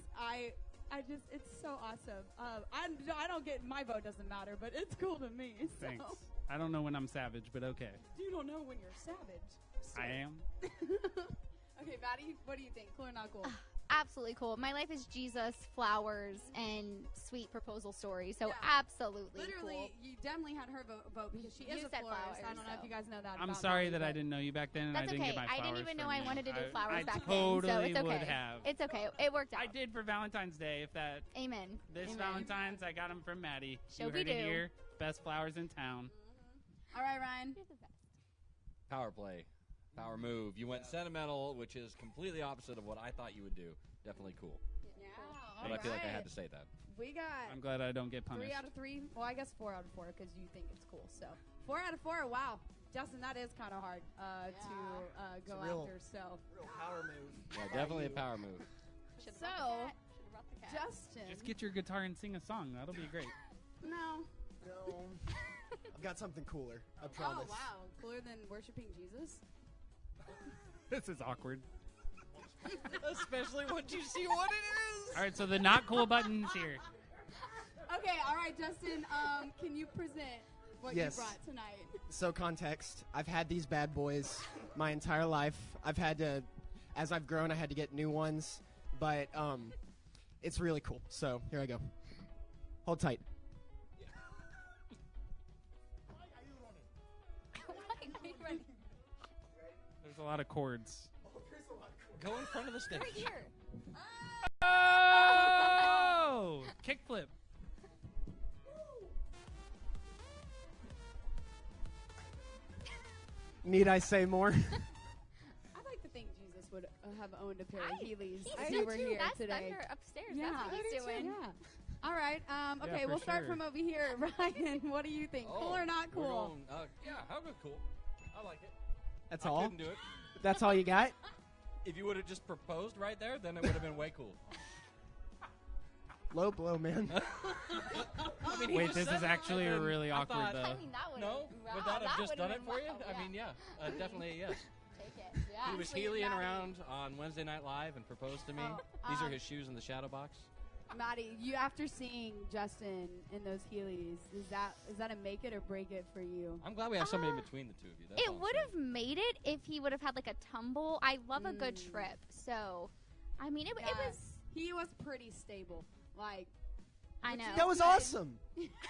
it's so awesome. I don't get, my vote doesn't matter, but it's cool to me. So. Thanks. I don't know when I'm savage, but okay. You don't know when you're savage. So. I am. Okay, Maddie, what do you think? Cool or not cool? Absolutely cool. My life is Jesus, flowers, and sweet proposal stories. So absolutely Literally, cool. you definitely had her vote because she is You a said florist. flowers, I don't know if you guys know that. I'm about sorry Maddie, that I but- didn't know you back then, and That's I didn't okay. get my flowers. I didn't even for know I me. wanted to do flowers back totally then, so it's okay. would have. It's okay. It worked out. I did for Valentine's Day. If that. Amen. This Amen. Valentine's, I got them from Maddie. Shall you we heard it do. here. Best flowers in town. All right, Ryan. You're the best. Power play. Power move. You went sentimental, which is completely opposite of what I thought you would do. Definitely cool. Yeah. But I feel like I had to say that. We got I'm glad I don't get punished. 3 out of 3. Well, I guess 4 out of 4 because you think it's cool. So 4 out of 4. Wow, Justin, that is kind of hard to go after. So Real power move. Yeah, definitely a power move. Should've So, brought the cat. Justin. Just get your guitar and sing a song. That'll be great. No. No. I've got something cooler. I promise. Oh wow, cooler than worshiping Jesus. This is awkward. Especially once you see what it is. All right, so the not cool button's here. Okay, all right, Justin. Can you present what Yes. you brought tonight. So context, I've had these bad boys my entire life. I've had to, as I've grown, I had to get new ones, but it's really cool. So here I go. Hold tight. There's a lot of chords. Go in front of the stage. Right here. Oh! Kickflip. Need I say more? I'd like to think Jesus would have owned a pair of Heelys if he were here That's today. Thunder upstairs. Yeah, That's what he's doing. Yeah. All right. Okay, for we'll start sure. from over here. Ryan, what do you think? Cool or not We're cool? going, yeah, how good cool. I like it. That's I all? couldn't do it. That's all you got? If you would have just proposed right there, then it would have been way cool. Low blow, man. I mean, he Wait, just this said is it, actually and then really I awkward, thought, though. I mean, that would No, would that have just done it for you? I mean, yeah, definitely a yes. Take it. Yeah. He was Sweet Healying Maddie. around on Wednesday Night Live and proposed to me. Oh, These are his shoes in the shadow box. Maddie, you after seeing Justin in those Heelys, is that a make it or break it for you? I'm glad we have somebody in between the two of you. That's It all I'm would saying. have made it if he would have had like a tumble. I love a good trip, so I mean, it was. He was pretty stable. Like, I know. That was awesome.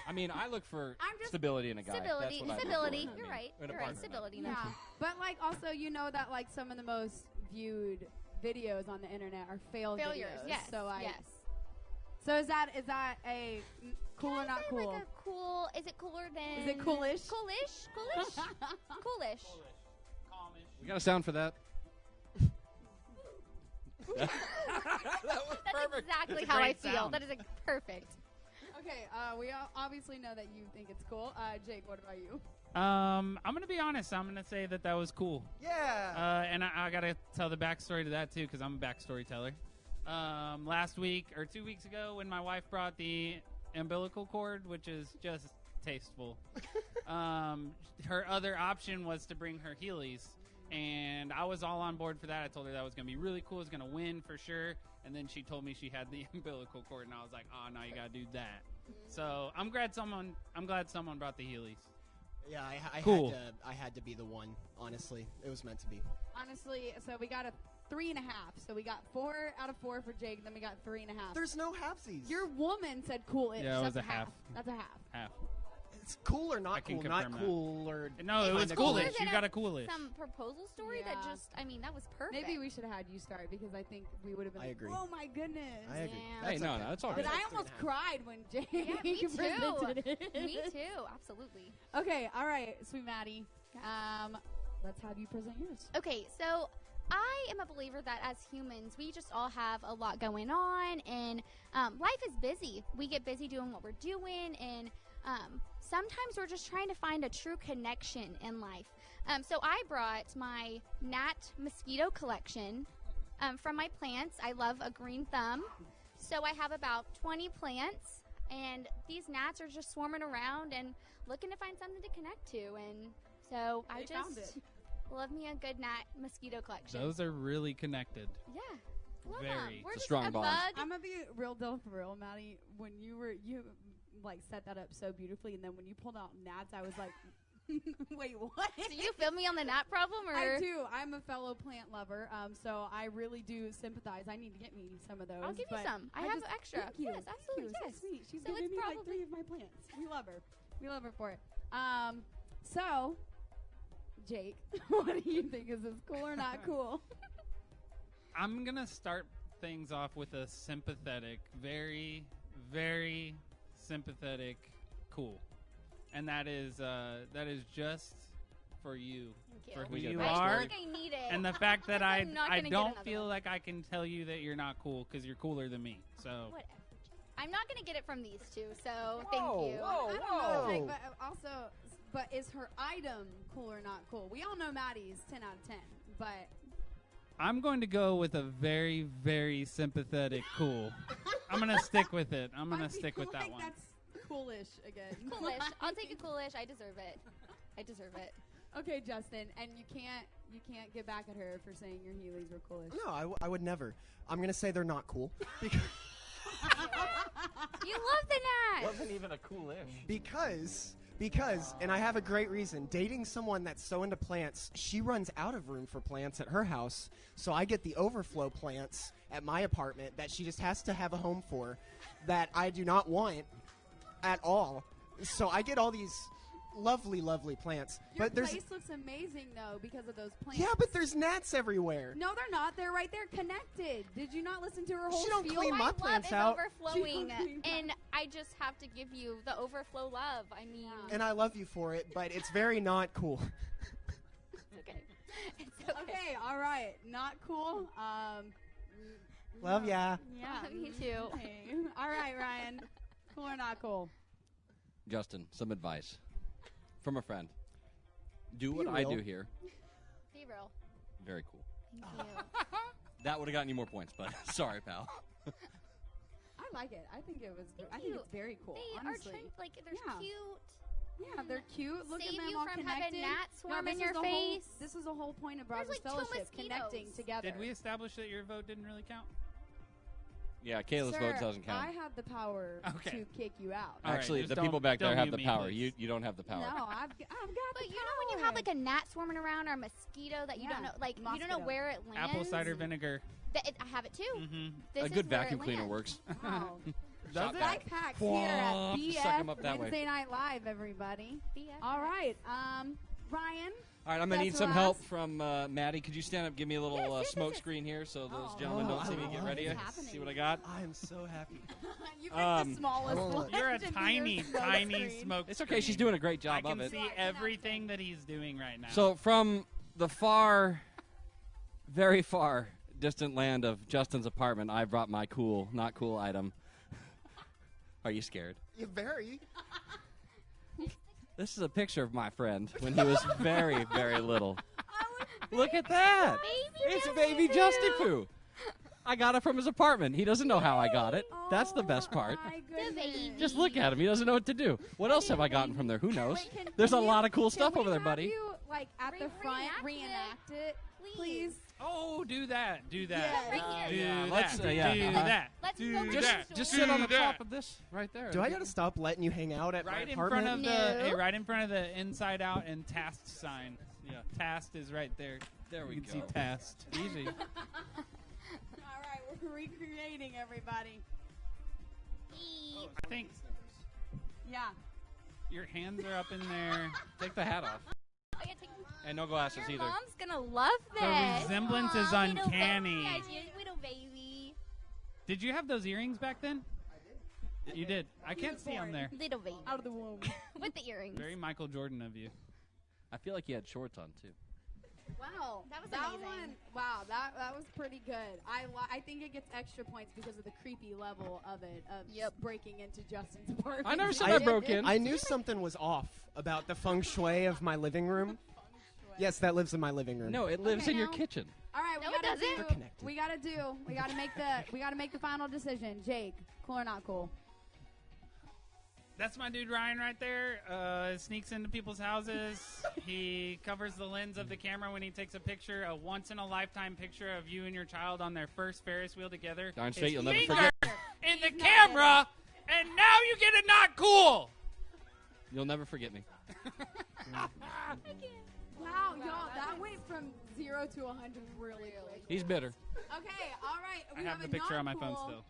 I mean, I look for I'm just- stability in a guy. Stability, That's what I look stability. for. I You're mean, right. in a You're right. partner. Stability. yeah. But like, also, you know that like some of the most viewed videos on the internet are failures. Yes. So yes. So is that a cool or not cool? Like a cool. Is it cooler than? Is it coolish? Coolish. Coolish. Coolish. We got a sound for that. That was That's perfect. exactly It's a how I great feel. sound. That is perfect. Okay, we obviously know that you think it's cool. Jake, what about you? I'm going to be honest. I'm going to say that was cool. Yeah. And I got to tell the backstory to that, too, because I'm a backstory teller. Last week or 2 weeks ago when my wife brought the umbilical cord, which is just tasteful, her other option was to bring her Heelys. And I was all on board for that. I told her that was going to be really cool. It was going to win for sure. And then she told me she had the umbilical cord, and I was like, oh, no, you got to do that. So I'm glad someone brought the Heelys. Yeah, I Cool. I had to be the one, honestly. It was meant to be. Honestly, so we got a 3.5. So we got 4 out of 4 for Jake, then we got 3.5. There's no halfsies. Your woman said cool-ish. Yeah, it was That's a half. That's a half. Half. It's cool or I not can cool, not confirm that. cool or... No, it was kinda Cooler coolish. than You got a coolish. Some proposal story that Yeah. just. I mean, that was perfect. Maybe we should have had you start because I think we would have been I like, agree. oh my goodness. I agree. Yeah. Hey, no, that's all But good. I almost cried when Jake Yeah, me too. presented it. Me too. Absolutely. Okay, all right, sweet Maddie. Let's have you present yours. Okay, so I am a believer that as humans, we just all have a lot going on, and life is busy. We get busy doing what we're doing, and sometimes we're just trying to find a true connection in life. So I brought my gnat mosquito collection from my plants. I love a green thumb. So I have about 20 plants, and these gnats are just swarming around and looking to find something to connect to. And so I They found just love me a good gnat mosquito collection. Those are really connected. Yeah. Love Very. them. It's We're a just strong a bond. bug. I'm gonna be real deal for real, Maddie. When you like set that up so beautifully, and then when you pulled out gnats, I was like, wait, what? Do you feel me on the gnat problem, or I do. I'm a fellow plant lover, so I really do sympathize. I need to get me some of those. I'll give you but some. I have just- extra. Thank you. Yes, absolutely. Thank you. Yes. So sweet. She's So giving it's me like probably- 3 of my plants. We love her. We love her for it. So, Jake, what do you think? Is this cool or not cool? I'm going to start things off with a sympathetic, very, very sympathetic cool. And that is just for you. Thank For you. who We get you that. I are. feel like I need it. And the fact that I'm not I gonna get don't another feel one. like I can tell you that you're not cool because you're cooler than me. So Whatever. I'm not going to get it from these two, so Whoa, thank you. whoa. I don't know, Jake, but also, but is her item cool or not cool? We all know Maddie's 10 out of 10, but I'm going to go with a very, very sympathetic cool. I'm going to stick with it. I'm going I to stick feel with that like one. That's coolish again. Coolish. I'll take a coolish. I deserve it. I deserve it. Okay, Justin, and you can't get back at her for saying your Heelys were coolish. No, I would never. I'm going to say they're not cool. Because, You love the gnat. Wasn't even a cool-ish. because Because, and I have a great reason, dating someone that's so into plants, she runs out of room for plants at her house, so I get the overflow plants at my apartment that she just has to have a home for that I do not want at all. So I get all these lovely, lovely plants. Your But there's place looks amazing, though, because of those plants. yeah, but there's gnats everywhere. No, they're not. They're right there connected. Did you not listen to her whole She don't spiel? clean my plants is out. overflowing, and I just have to give you the overflow love. I mean, And I love you for it, but it's very not cool. it's okay. It's okay. Okay, all right. Not cool. Love ya. Yeah, Me too. Okay. All right, Ryan. Cool or not cool? Justin, some advice from a friend. Do Be what I real. do here. Be real. Very cool. Thank you. That would have gotten you more points, but sorry, pal. I like it. I think it was. Thank I think you. it's very cool. They honestly. are like they're Yeah. cute. Yeah, they're cute. Look Save at them you all from connected. having gnats swarm this in is your the face. This is the whole point of Brothers like two Fellowship, mosquitoes. connecting together. Did we establish that your vote didn't really count? Yeah, Kayla's Sir, vote doesn't count. I have the power Okay. to kick you out. All right, Actually, just the don't- people back there don't have mute the me, power. please. You don't have the power. No, I've got But the you know when you power. have like a gnat swarming around or a mosquito that you Yeah, don't know, like you don't know mosquito. where it lands. Apple cider vinegar. I have it too. Mm-hmm. This A is good where vacuum it cleaner lands. works. Wow. Shop Life vac. hacks here at Whoa, suck 'em up BF that way. Wednesday Night Live, everybody. BF. All right, Ryan. All right, I'm gonna need That's some the help last. from Maddie. Could you stand up, give me a little Yes, yes, smoke yes. screen here, so those Oh. gentlemen don't Oh, see me I get love ready? it. See what I got? I am so happy. You picked the smallest I one. won't- You're a to be your tiny, smoke tiny screen. smoke. It's okay. She's screen. doing a great job I can of it. see everything that he's doing right now. So from the far, very far distant land of Justin's apartment, I brought my cool, not cool item. Are you scared? You're very. This is a picture of my friend when he was very, very little. Look at that! Baby It's Justin baby Poo. Justin Poo. I got it from his apartment. He doesn't know how I got it. That's the Oh, best part. my The goodness. baby. Just look at him. He doesn't know what to do. What else have I gotten from there? Who knows? Wait, can- There's a can lot you- of cool can stuff we over there, have buddy. You, like at the front, reenact it, please. oh, do that. Do that. Yeah. Right Do here. Yeah, that. let's- do yeah, uh-huh. that. Let's do go to that. the Just store. sit on the Do top that. of this right there. Do I gotta stop letting you hang out at my Right in apartment? front of No. the right in front of the Inside Out and Tast sign. Yeah. Tast is right there. There we You can go. see Tast. Easy. All right, we're recreating everybody. I think Yeah. your hands are up in there. Take the hat off. I gotta take- And no glasses Your either. mom's gonna love this. The resemblance is Aw, little uncanny. baby. Yeah, she's a little baby. Did you have those earrings back then? You did. I can't see them there. Little baby. Out of the womb. With the earrings. Very Michael Jordan of you. I feel like he had shorts on too. Wow, That was that amazing. one. Wow, that was pretty good. I think it gets extra points because of the creepy level of it of breaking into Justin's apartment. I never said I I broke in. I knew something was off about the feng shui of my living room. Yes, that lives in my living room. No, it lives Okay, in your now- kitchen. All right, No, we it gotta doesn't. do. They're connected. We gotta make the final decision. Jake, cool or not cool? That's my dude Ryan right there. Sneaks into people's houses. He covers the lens of the camera when he takes a picture, a once-in-a-lifetime picture of you and your child on their first Ferris wheel together. Darn His straight, you'll never finger forget. in the camera, and now you get a not cool. You'll never forget me. Wow, y'all, that went from 0 to 100 really quick. He's bitter. Okay, all right. I We have the a picture not on my phone cool still.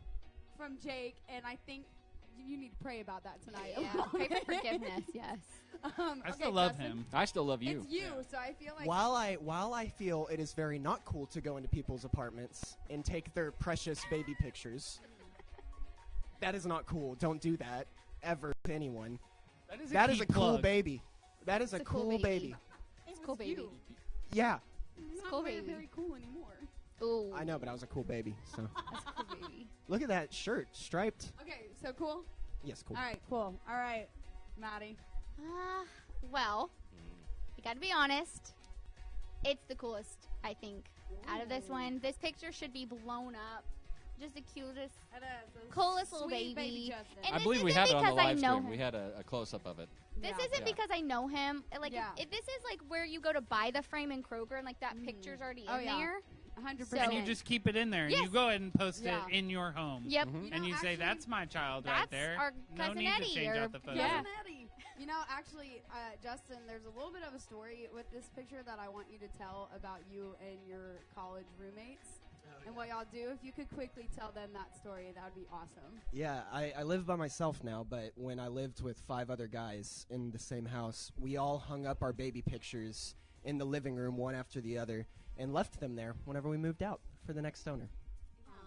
from Jake, and I think you need to pray about that tonight. Yeah, pray for forgiveness, yes. I still love Justin, him. I still love you. It's you, so I feel like While I feel it is very not cool to go into people's apartments and take their precious baby pictures, that is not cool. Don't do that ever to anyone. That is key a cool plug. baby. That is a It's a cool cool baby. baby. It's cool, baby. you. Yeah, It's cool not very, baby. very cool anymore. Ooh. I know, but I was a cool baby. So That's cool, baby. look at that shirt, striped. Okay, so cool. Yes, cool. All right, cool. All right, Maddie. Well, you gotta be honest. It's the coolest, I think, out of this one. This picture should be blown up. Just the cutest, coolest little Sweet baby. Justin. And I this believe we isn't had it on the because I live know stream. him. We had a close-up of it. This Yeah. isn't Yeah. because I know him. Like, Yeah. if this is like where you go to buy the frame in Kroger and like that picture's already Oh, in yeah. there. 100%. And you just keep it in there, and Yes. you go ahead and post Yeah. it in your home. Yep. Mhm. And you say, actually, "That's my child right That's there." our No cousin need Eddie to change or- out the photo. Yeah. Maddie. know, actually, Justin, there's a little bit of a story with this picture that I want you to tell about you and your college roommates and what y'all do. If you could quickly tell them that story, that would be awesome. Yeah, I live by myself now, but when I lived with 5 other guys in the same house, we all hung up our baby pictures in the living room one after the other and left them there whenever we moved out for the next owner.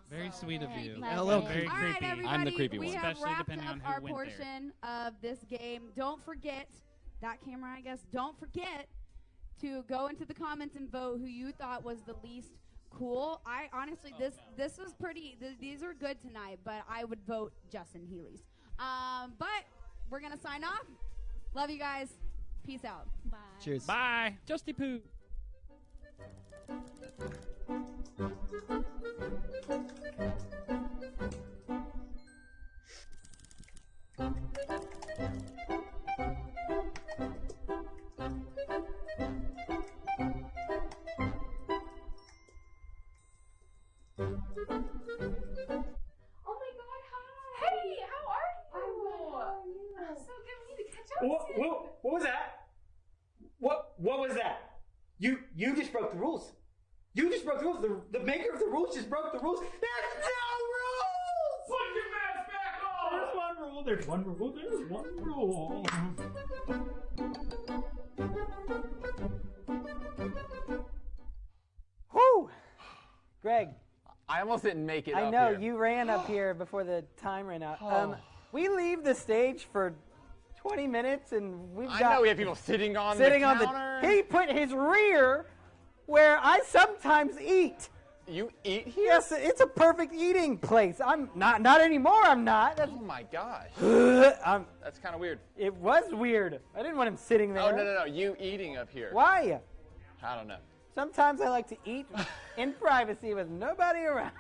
Very sweet of you. A little Very All creepy. right, everybody, I'm the creepy we one. have Especially wrapped depending up on who our went there. portion of this game. Don't forget, that camera, I guess, don't forget to go into the comments and vote who you thought was the least cool. I honestly, this was pretty, these are good tonight, but I would vote Justin Healy's. But we're going to sign off. Love you guys. Peace out. Bye. Cheers. Bye. Justy Poo. What was that? What was that? You just broke the rules. You just broke the rules. The maker of the rules just broke the rules. There's no rules! Put your mask back on! There's one rule. There's one rule. There's one rule. Whew! Greg, I almost didn't make it I up know here. you ran up here before the time ran out. We leave the stage for 20 minutes, and we've got I know we have people sitting on the counter. He put his rear where I sometimes eat. You eat here? Yes, it's a perfect eating place. I'm not anymore. I'm not. That's, Oh my gosh. I'm, That's kind of weird. it was weird. I didn't want him sitting there. Oh, no. You eating up here. Why? I don't know. Sometimes I like to eat in privacy with nobody around.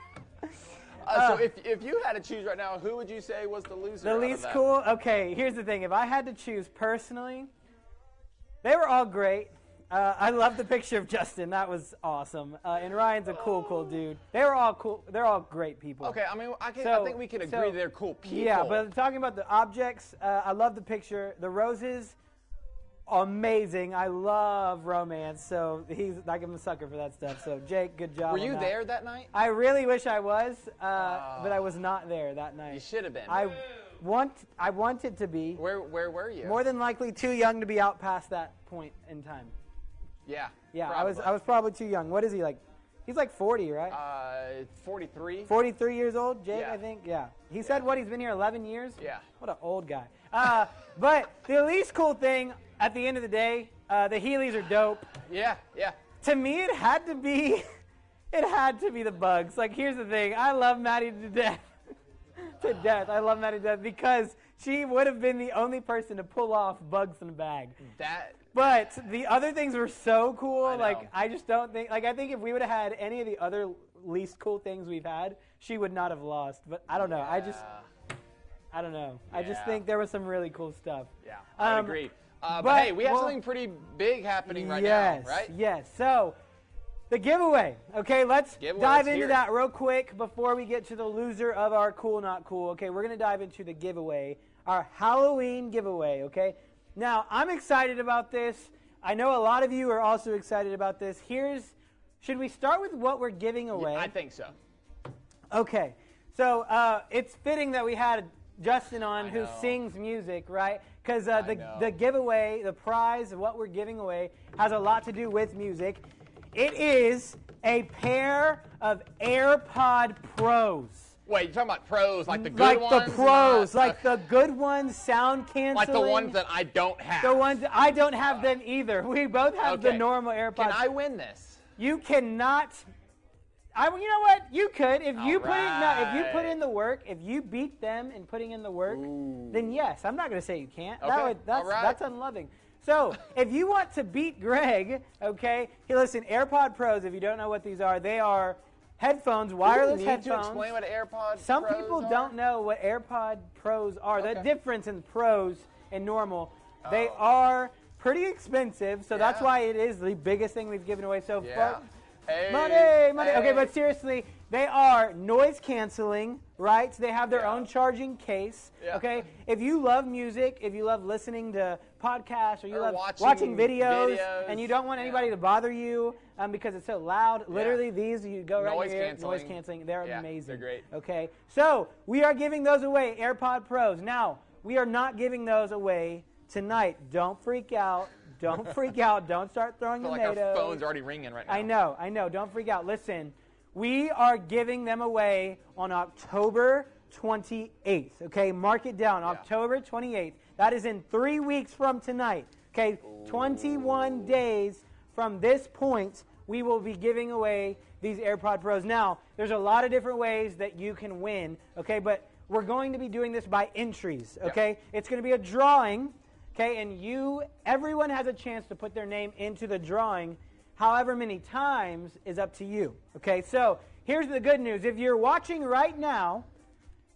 So if you had to choose right now, who would you say was the loser? The out of least that? cool? Okay, here's the thing. If I had to choose personally, they were all great. I love the picture of Justin. That was awesome. And Ryan's a cool dude. They were all cool. They're all great people. Okay, I mean, I So- think we can agree they're cool people. Yeah, but talking about the objects, I love the picture. The roses, amazing. I love romance. So I give him a sucker for that stuff. So Jake, good job. Were on you that. there that night? I really wish I was, but I was not there that night. You should have been. I wanted to be. Where were you? More than likely too young to be out past that point in time. Yeah. Yeah, probably. I was probably too young. What is he like? He's like 40, right? 43. 43 years old, Jake, Yeah. I think. Yeah. He said what? He's been here 11 years? Yeah. What an old guy. But the least cool thing at the end of the day, the Heelys are dope. Yeah. To me, it had to be the Bugs. Like, here's the thing. I love Maddie to death. To death. I love Maddie to death because she would have been the only person to pull off Bugs in a bag. But the other things were so cool. I know. Like, I just don't think, like, I think if we would have had any of the other least cool things we've had, she would not have lost. But I don't know. I don't know. I just Yeah. think there was some really cool stuff. Yeah, I agree. But hey, we have something pretty big happening right now, right? Yes. So, the giveaway. Okay, let's Giveaway, dive let's into hear it. that real quick before we get to the loser of our cool, not cool. Okay, we're going to dive into the giveaway, our Halloween giveaway, okay? Now, I'm excited about this. I know a lot of you are also excited about this. Should we start with what we're giving away? I think so. Okay, so it's fitting that we had Justin on who sings music, right? Because the giveaway, the prize, what we're giving away has a lot to do with music. It is a pair of AirPod Pros. Wait, you're talking about pros, like the good Like ones? the pros, like the good ones, sound canceling. Like the ones that I don't have. The ones that I don't have them either. We both have the Okay. normal AirPods. Can I win this? You cannot. You know what? You could if you All if you put in the work. If you beat them in putting in the work, then yes. I'm not going to say you can't. Okay. That's unloving. So if you want to beat Greg, okay? Hey, listen, AirPod Pros. If you don't know what these are, they are headphones, wireless Do you need headphones. to explain what AirPod Some Pros people are? don't know what AirPod Pros are. The Okay. difference in pros and normal. They are pretty expensive, so that's why it is the biggest thing we've given away so far. Hey, Money. Okay, but seriously, they are noise canceling, right? So they have their own charging case. Yeah. Okay, if you love music, if you love listening to podcasts or you Or love watching videos, videos, and you don't want anybody to bother you because it's so loud. Literally, these, you go right Noise here, canceling. noise canceling. They're amazing. They're great. Okay, so we are giving those away, AirPod Pros. Now, we are not giving those away tonight. Don't freak out. Don't freak out. Don't start throwing I feel tomatoes. like our phone's already ringing right now. I know. Don't freak out. Listen, we are giving them away on October 28th. Okay, mark it down. October 28th. That is in 3 weeks from tonight. Okay, 21 days from this point, we will be giving away these AirPod Pros. Now, there's a lot of different ways that you can win. Okay, but we're going to be doing this by entries. Okay, it's going to be a drawing. Okay, and everyone has a chance to put their name into the drawing. However many times is up to you. Okay, so here's the good news. If you're watching right now,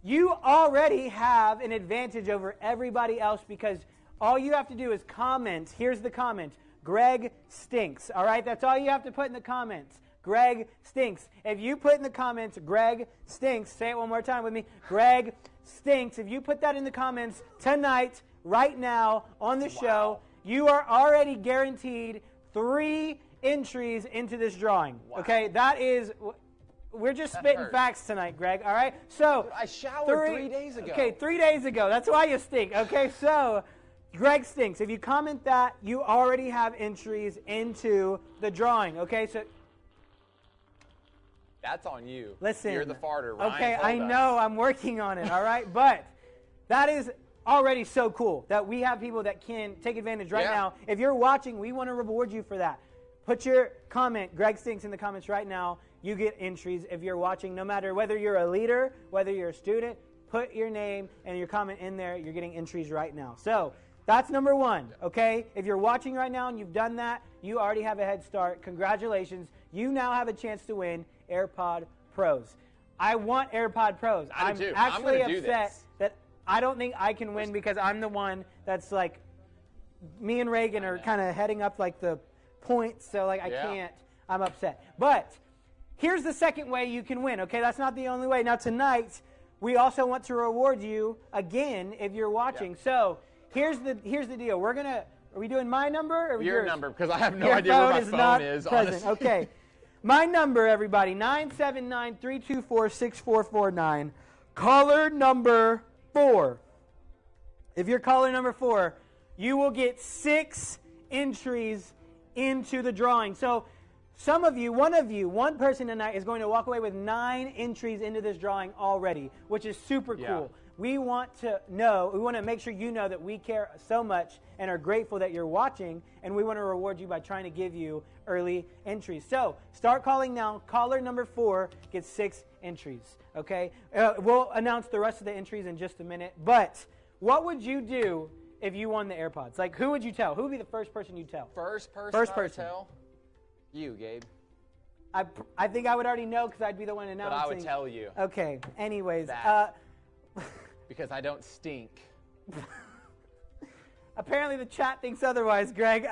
you already have an advantage over everybody else because all you have to do is comment. Here's the comment. Greg stinks. All right, that's all you have to put in the comments. Greg stinks. If you put in the comments, Greg stinks, say it one more time with me. Greg stinks. If you put that in the comments tonight, right now, on the show, you are already guaranteed 3 entries into this drawing. Okay, that is... We're just spitting facts tonight, Greg, all right? So, dude, I showered 3 days ago. Okay, 3 days ago. That's why you stink. Okay, so Greg stinks. If you comment that, you already have entries into the drawing. Okay, so... That's on you. Listen. You're the farter, Ryan. Okay, I know. I'm working on it, all right? But that is already so cool that we have people that can take advantage right now. If you're watching, we want to reward you for that. Put your comment, Greg Stinks, in the comments right now. You get entries if you're watching, no matter whether you're a leader, whether you're a student. Put your name and your comment in there. You're getting entries right now. So that's number 1, okay? If you're watching right now and you've done that, you already have a head start. Congratulations. You now have a chance to win AirPod Pros. I want AirPod Pros. I'm actually upset that I don't think I can win because I'm the one that's like, me and Reagan are kind of heading up like the points, so like I can't. I'm upset. But here's the second way you can win, okay? That's not the only way. Now tonight, we also want to reward you again if you're watching. So here's the deal. Are we doing my number or your yours? number? Because I have no idea where my phone is. Honestly. Okay. My number, everybody, 979-324-6449. Caller number 4. If you're caller number 4, you will get 6 entries into the drawing. So some of you, one person tonight is going to walk away with 9 entries into this drawing already, which is super cool. We want to make sure you know that we care so much and are grateful that you're watching, and we want to reward you by trying to give you early entries. So start calling now. Caller number 4 gets 6 entries, okay? We'll announce the rest of the entries in just a minute, but what would you do if you won the AirPods? Like, who would you tell? Who would be the first person you'd tell? First person I would tell? You, Gabe. I think I would already know because I'd be the one announcing. But I would tell you. Okay, anyways. Because I don't stink. Apparently the chat thinks otherwise, Greg.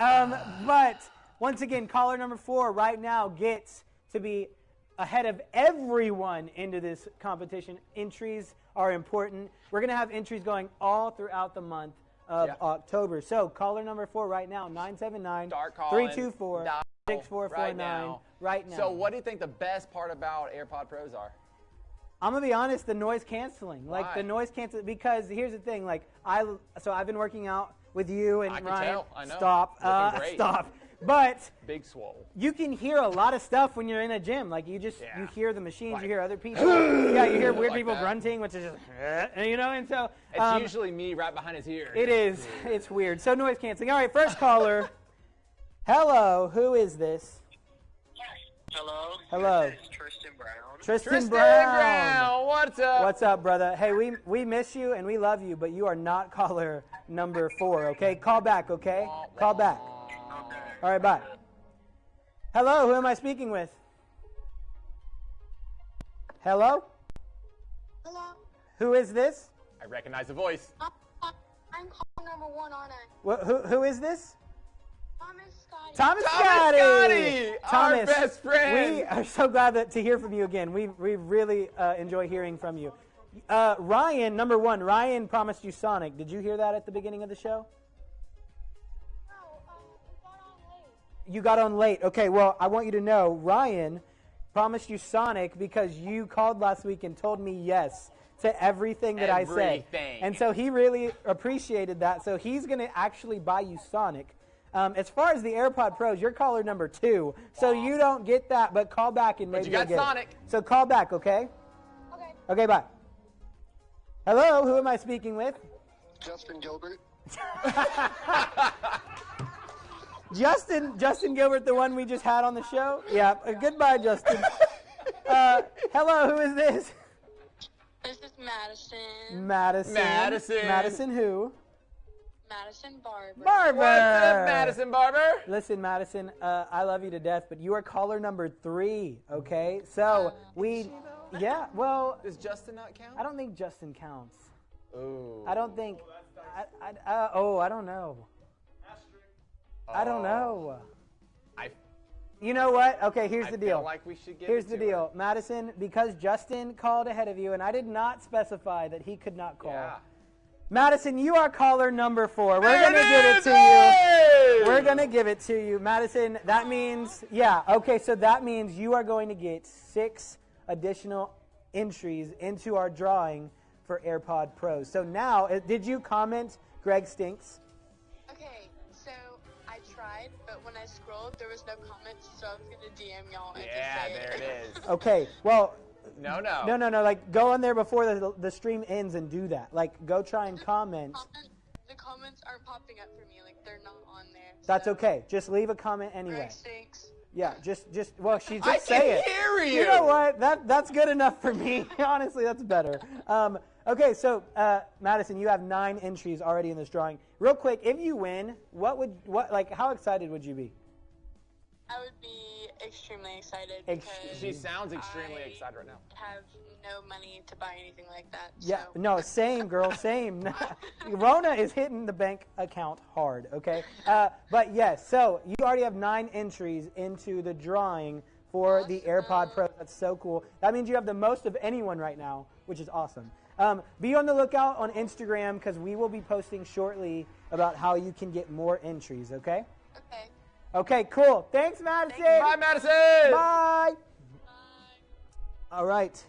But once again, caller number 4 right now gets to be ahead of everyone into this competition. Entries are important. We're going to have entries going all throughout the month of October. So caller number 4 right now, 979-324-6449 right now. So what do you think the best part about AirPod Pros are? I'm going to be honest, the noise canceling. Like Why? the noise canceling, because here's the thing, like I've been working out with you and I can Ryan. tell. I know. Stop. Stop. But big swole. You can hear a lot of stuff when you're in a gym. Like you hear the machines, you hear other people. You hear weird people grunting, which is just, and so it's usually me right behind his ear. It is. It's weird. So noise canceling. All right, first caller. Hello, who is this? Hello. Hello. This is Tristan Brown. Tristan Brown. What's up? What's up, brother? Hey, we miss you and we love you, but you are not caller number 4, okay? Call back, okay? Call back. Okay. All right, bye. Hello, who am I speaking with? Hello? Hello? Who is this? I recognize the voice. I'm call number 1 on it. Who is this? Thomas Scotty. Thomas Scotty! Our best friend! We are so glad to hear from you again. We really enjoy hearing from you. Ryan, number 1, Ryan promised you Sonic. Did you hear that at the beginning of the show? You got on late. Okay, well, I want you to know, Ryan promised you Sonic because you called last week and told me yes to everything that I said. And so he really appreciated that. So he's going to actually buy you Sonic. As far as the AirPod Pros, you're caller number 2. So you don't get that, but call back and maybe you got you'll get Sonic. it. So call back, okay? Okay. Okay, bye. Hello, who am I speaking with? Justin Gilbert. Justin Gilbert, the one we just had on the show? Yeah, goodbye, Justin. Hello, who is this? This is Madison. Madison who? Madison Barber. Barber. What's up, Madison Barber? Listen, Madison, I love you to death, but you are caller number 3, okay? So yeah, well. Does Justin not count? I don't think Justin counts. Ooh. I don't think. I don't know. I don't know. You know what? Okay, here's the deal. I feel like we should give Here's it the to deal. her. Madison, because Justin called ahead of you, and I did not specify that he could not call. Yeah. Madison, you are caller number 4. We're going to give it to you. We're going to give it to you. Madison, that means, so that means you are going to get 6 additional entries into our drawing for AirPod Pros. So now, did you comment Greg Stinks? Okay, so I tried, but when I scrolled, there was no comments, so I was going to DM y'all and just say there it is. Okay, well. No. No. Like, go on there before the stream ends and do that. Like, go try and comment. The comments aren't popping up for me. Like, they're not on there. That's okay. Just leave a comment anyway. Greg stinks. Yeah, well, she just I say can hear you. You know what? That's good enough for me. Honestly, that's better. Okay, so Madison, you have 9 entries already in this drawing. Real quick, if you win, how excited would you be? I would be extremely excited She sounds extremely excited right now. I have no money to buy anything like that. Yeah, so. no, same, girl, same. Rona is hitting the bank account hard, okay? But yes, so you already have 9 entries into the drawing for the AirPod Pro. That's so cool. That means you have the most of anyone right now, which is awesome. Be on the lookout on Instagram because we will be posting shortly about how you can get more entries, okay? Okay. Okay, cool. Thanks, Madison. Bye, Madison. Bye. All right.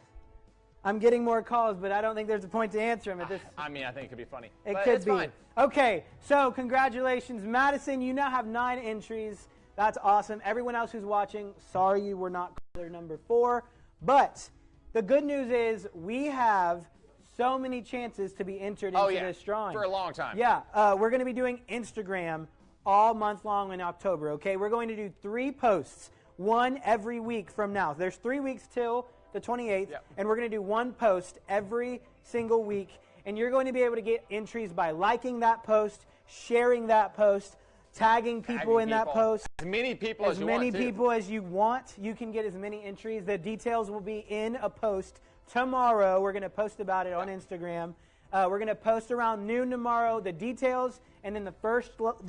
I'm getting more calls, but I don't think there's a point to answer them at this. I mean, I think it could be funny. It but could it's be. Fine. Okay, so congratulations, Madison. You now have 9 entries. That's awesome. Everyone else who's watching, sorry you were not caller number 4. But the good news is we have so many chances to be entered into this drawing. For a long time. Yeah, we're going to be doing Instagram all month long in October, okay? We're going to do 3 posts, 1 every week from now. There's 3 weeks till the 28th, and we're going to do 1 post every single week, and you're going to be able to get entries by liking that post, sharing that post, tagging people in that post. As many people as you want. As many people as you want. You can get as many entries. The details will be in a post tomorrow. We're going to post about it on Instagram. We're going to post around noon tomorrow, the details, and then the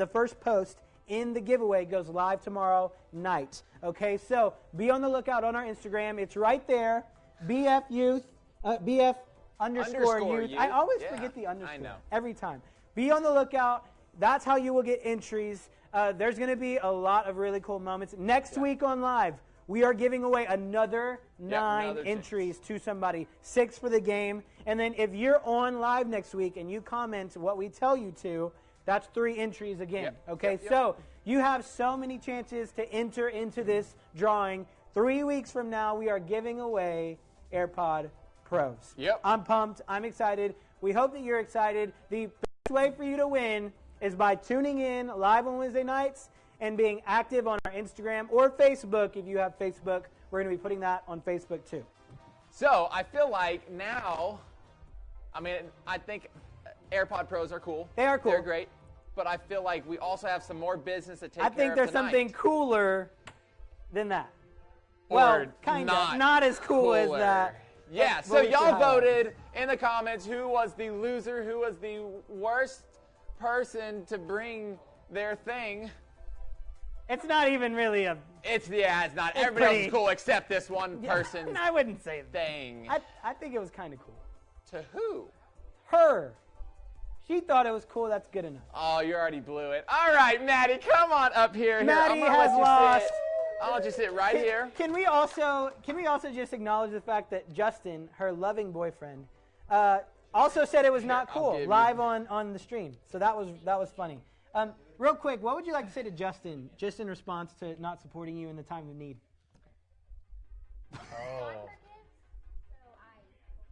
first post in the giveaway goes live tomorrow night. Okay, so be on the lookout on our Instagram. It's right there, BF Youth, BF underscore youth. I always forget the underscore. I know. Every time. Be on the lookout. That's how you will get entries. There's going to be a lot of really cool moments. Next week on Live, we are giving away another 9 entries to somebody, 6 for the game. And then if you're on Live next week and you comment what we tell you to, that's 3 entries again. Okay, so you have so many chances to enter into this drawing. 3 weeks from now, we are giving away AirPod Pros. I'm pumped. I'm excited. We hope that you're excited. The best way for you to win is by tuning in live on Wednesday nights and being active on our Instagram or Facebook. If you have Facebook, we're going to be putting that on Facebook too. So I feel like now, I mean, I think AirPod Pros are cool. They are cool. They're great. But I feel like we also have some more business to take care of I think there's tonight. something cooler than that. Or well, kind of. Not as cool as that. Yeah, so y'all voted in the comments who was the loser, who was the worst person to bring their thing. It's not even really a... It's not. Everybody else is cool except this one person. I wouldn't say thing. I think it was kind of cool. To who? Her. She thought it was cool. That's good enough. Oh, you already blew it. All right, Maddie, come on up here. Maddie I'm gonna has let you lost. Sit. I'll let you sit right here. Can we also just acknowledge the fact that Justin, her loving boyfriend, also said it was not cool live on the stream. So that was funny. Real quick, what would you like to say to Justin, just in response to not supporting you in the time of need?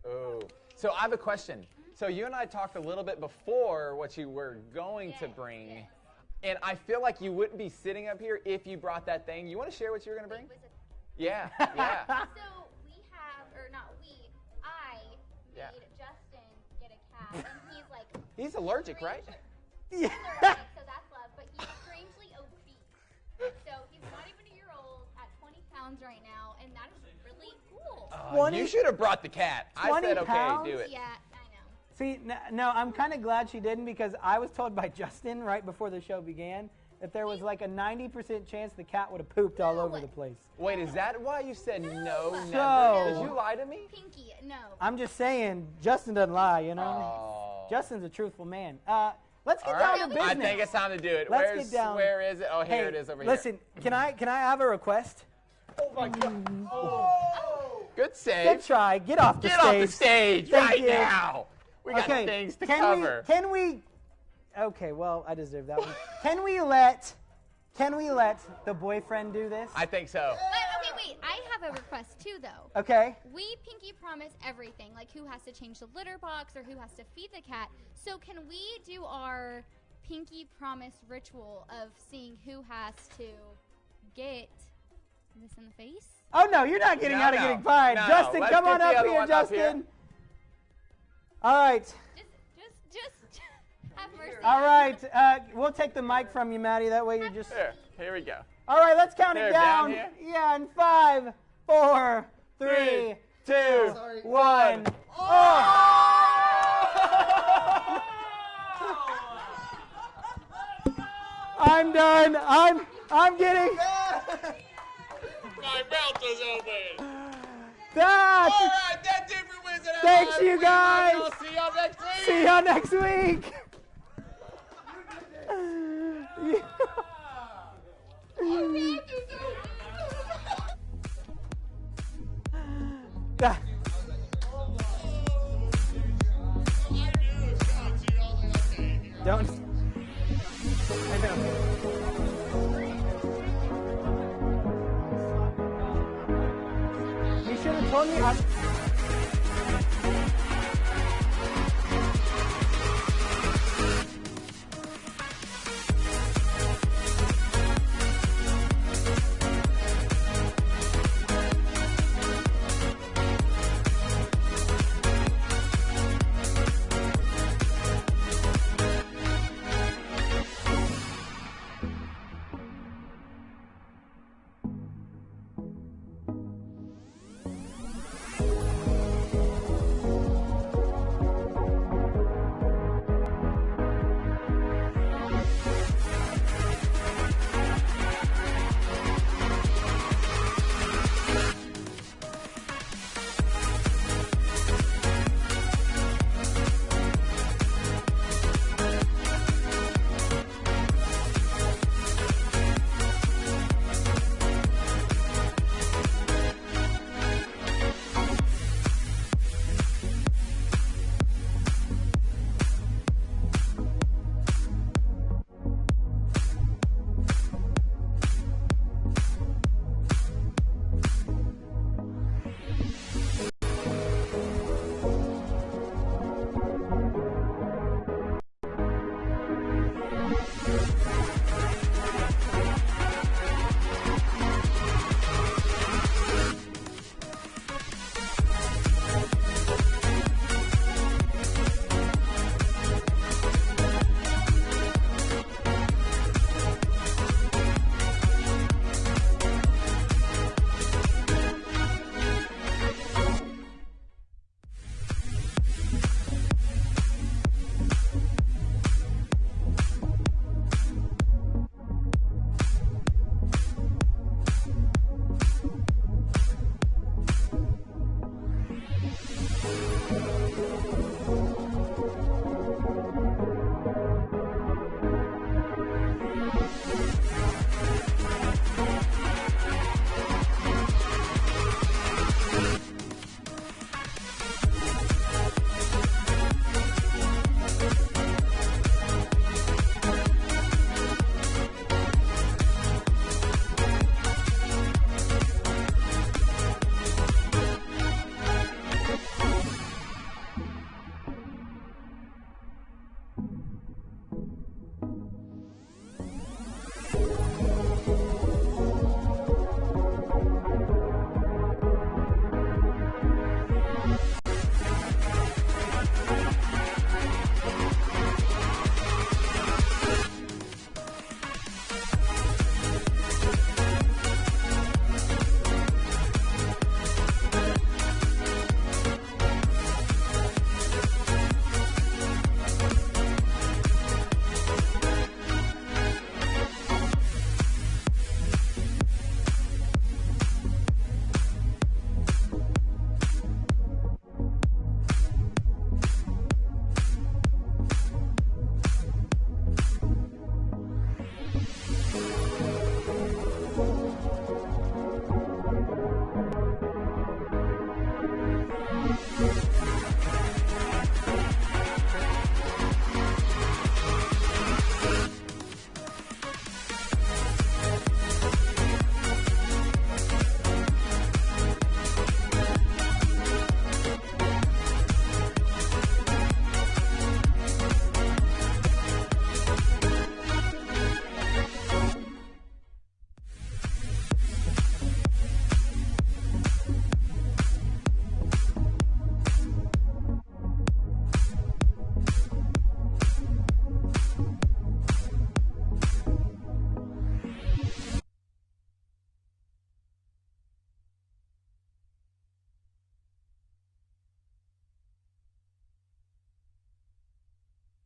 Oh. So I have a question. So you and I talked a little bit before what you were going to bring, and I feel like you wouldn't be sitting up here if you brought that thing. You want to share what you were going to bring? Yeah. So we have, or not we, I made Justin get a cat, and he's like... He's allergic, right? He's allergic, so that's love, but he's strangely obese. So he's not even a year old, at 20 pounds right now, and that is really cool. You should have brought the cat. I said, okay, do it. Yeah, I know. See, no, I'm kind of glad she didn't, because I was told by Justin right before the show began that there was like a 90% chance the cat would have pooped all over the place. Wait, is that why you said no, never? So- Did you lie to me? Pinky, no. I'm just saying, Justin doesn't lie, you know? Oh. Justin's a truthful man. Let's get All down right. to business. I think it's time to do it. Let's get down. Where is it? Oh, here Hey, it is over listen, can I have a request? here. Oh, my God. Oh. Good save. Good try. Get off the Get stage. off the stage Thank right you. now. We got Okay, things to can cover. Can we? Okay, well, I deserve that one. Can we let the boyfriend do this? But, okay, wait. I have a request too, though. Okay. We pinky promise everything, like who has to change the litter box or who has to feed the cat. So can we do our pinky promise ritual of seeing who has to get this in the face? Oh no, you're not getting out of getting fined. No, Justin, let's come get on the up other here, one up here. Justin. All right. Just have mercy. All right. We'll take the mic from you, Maddie. That way you're just. Here we go. All right, let's count Here, it down down. here? Yeah, in 5, 4, 3, 2, 1. I'm done. I'm getting. My mouth was open. That. All right, that's it for Wizard. Thanks, you guys. We'll see y'all next week. See y'all next week. Don't. I know. You should have told me.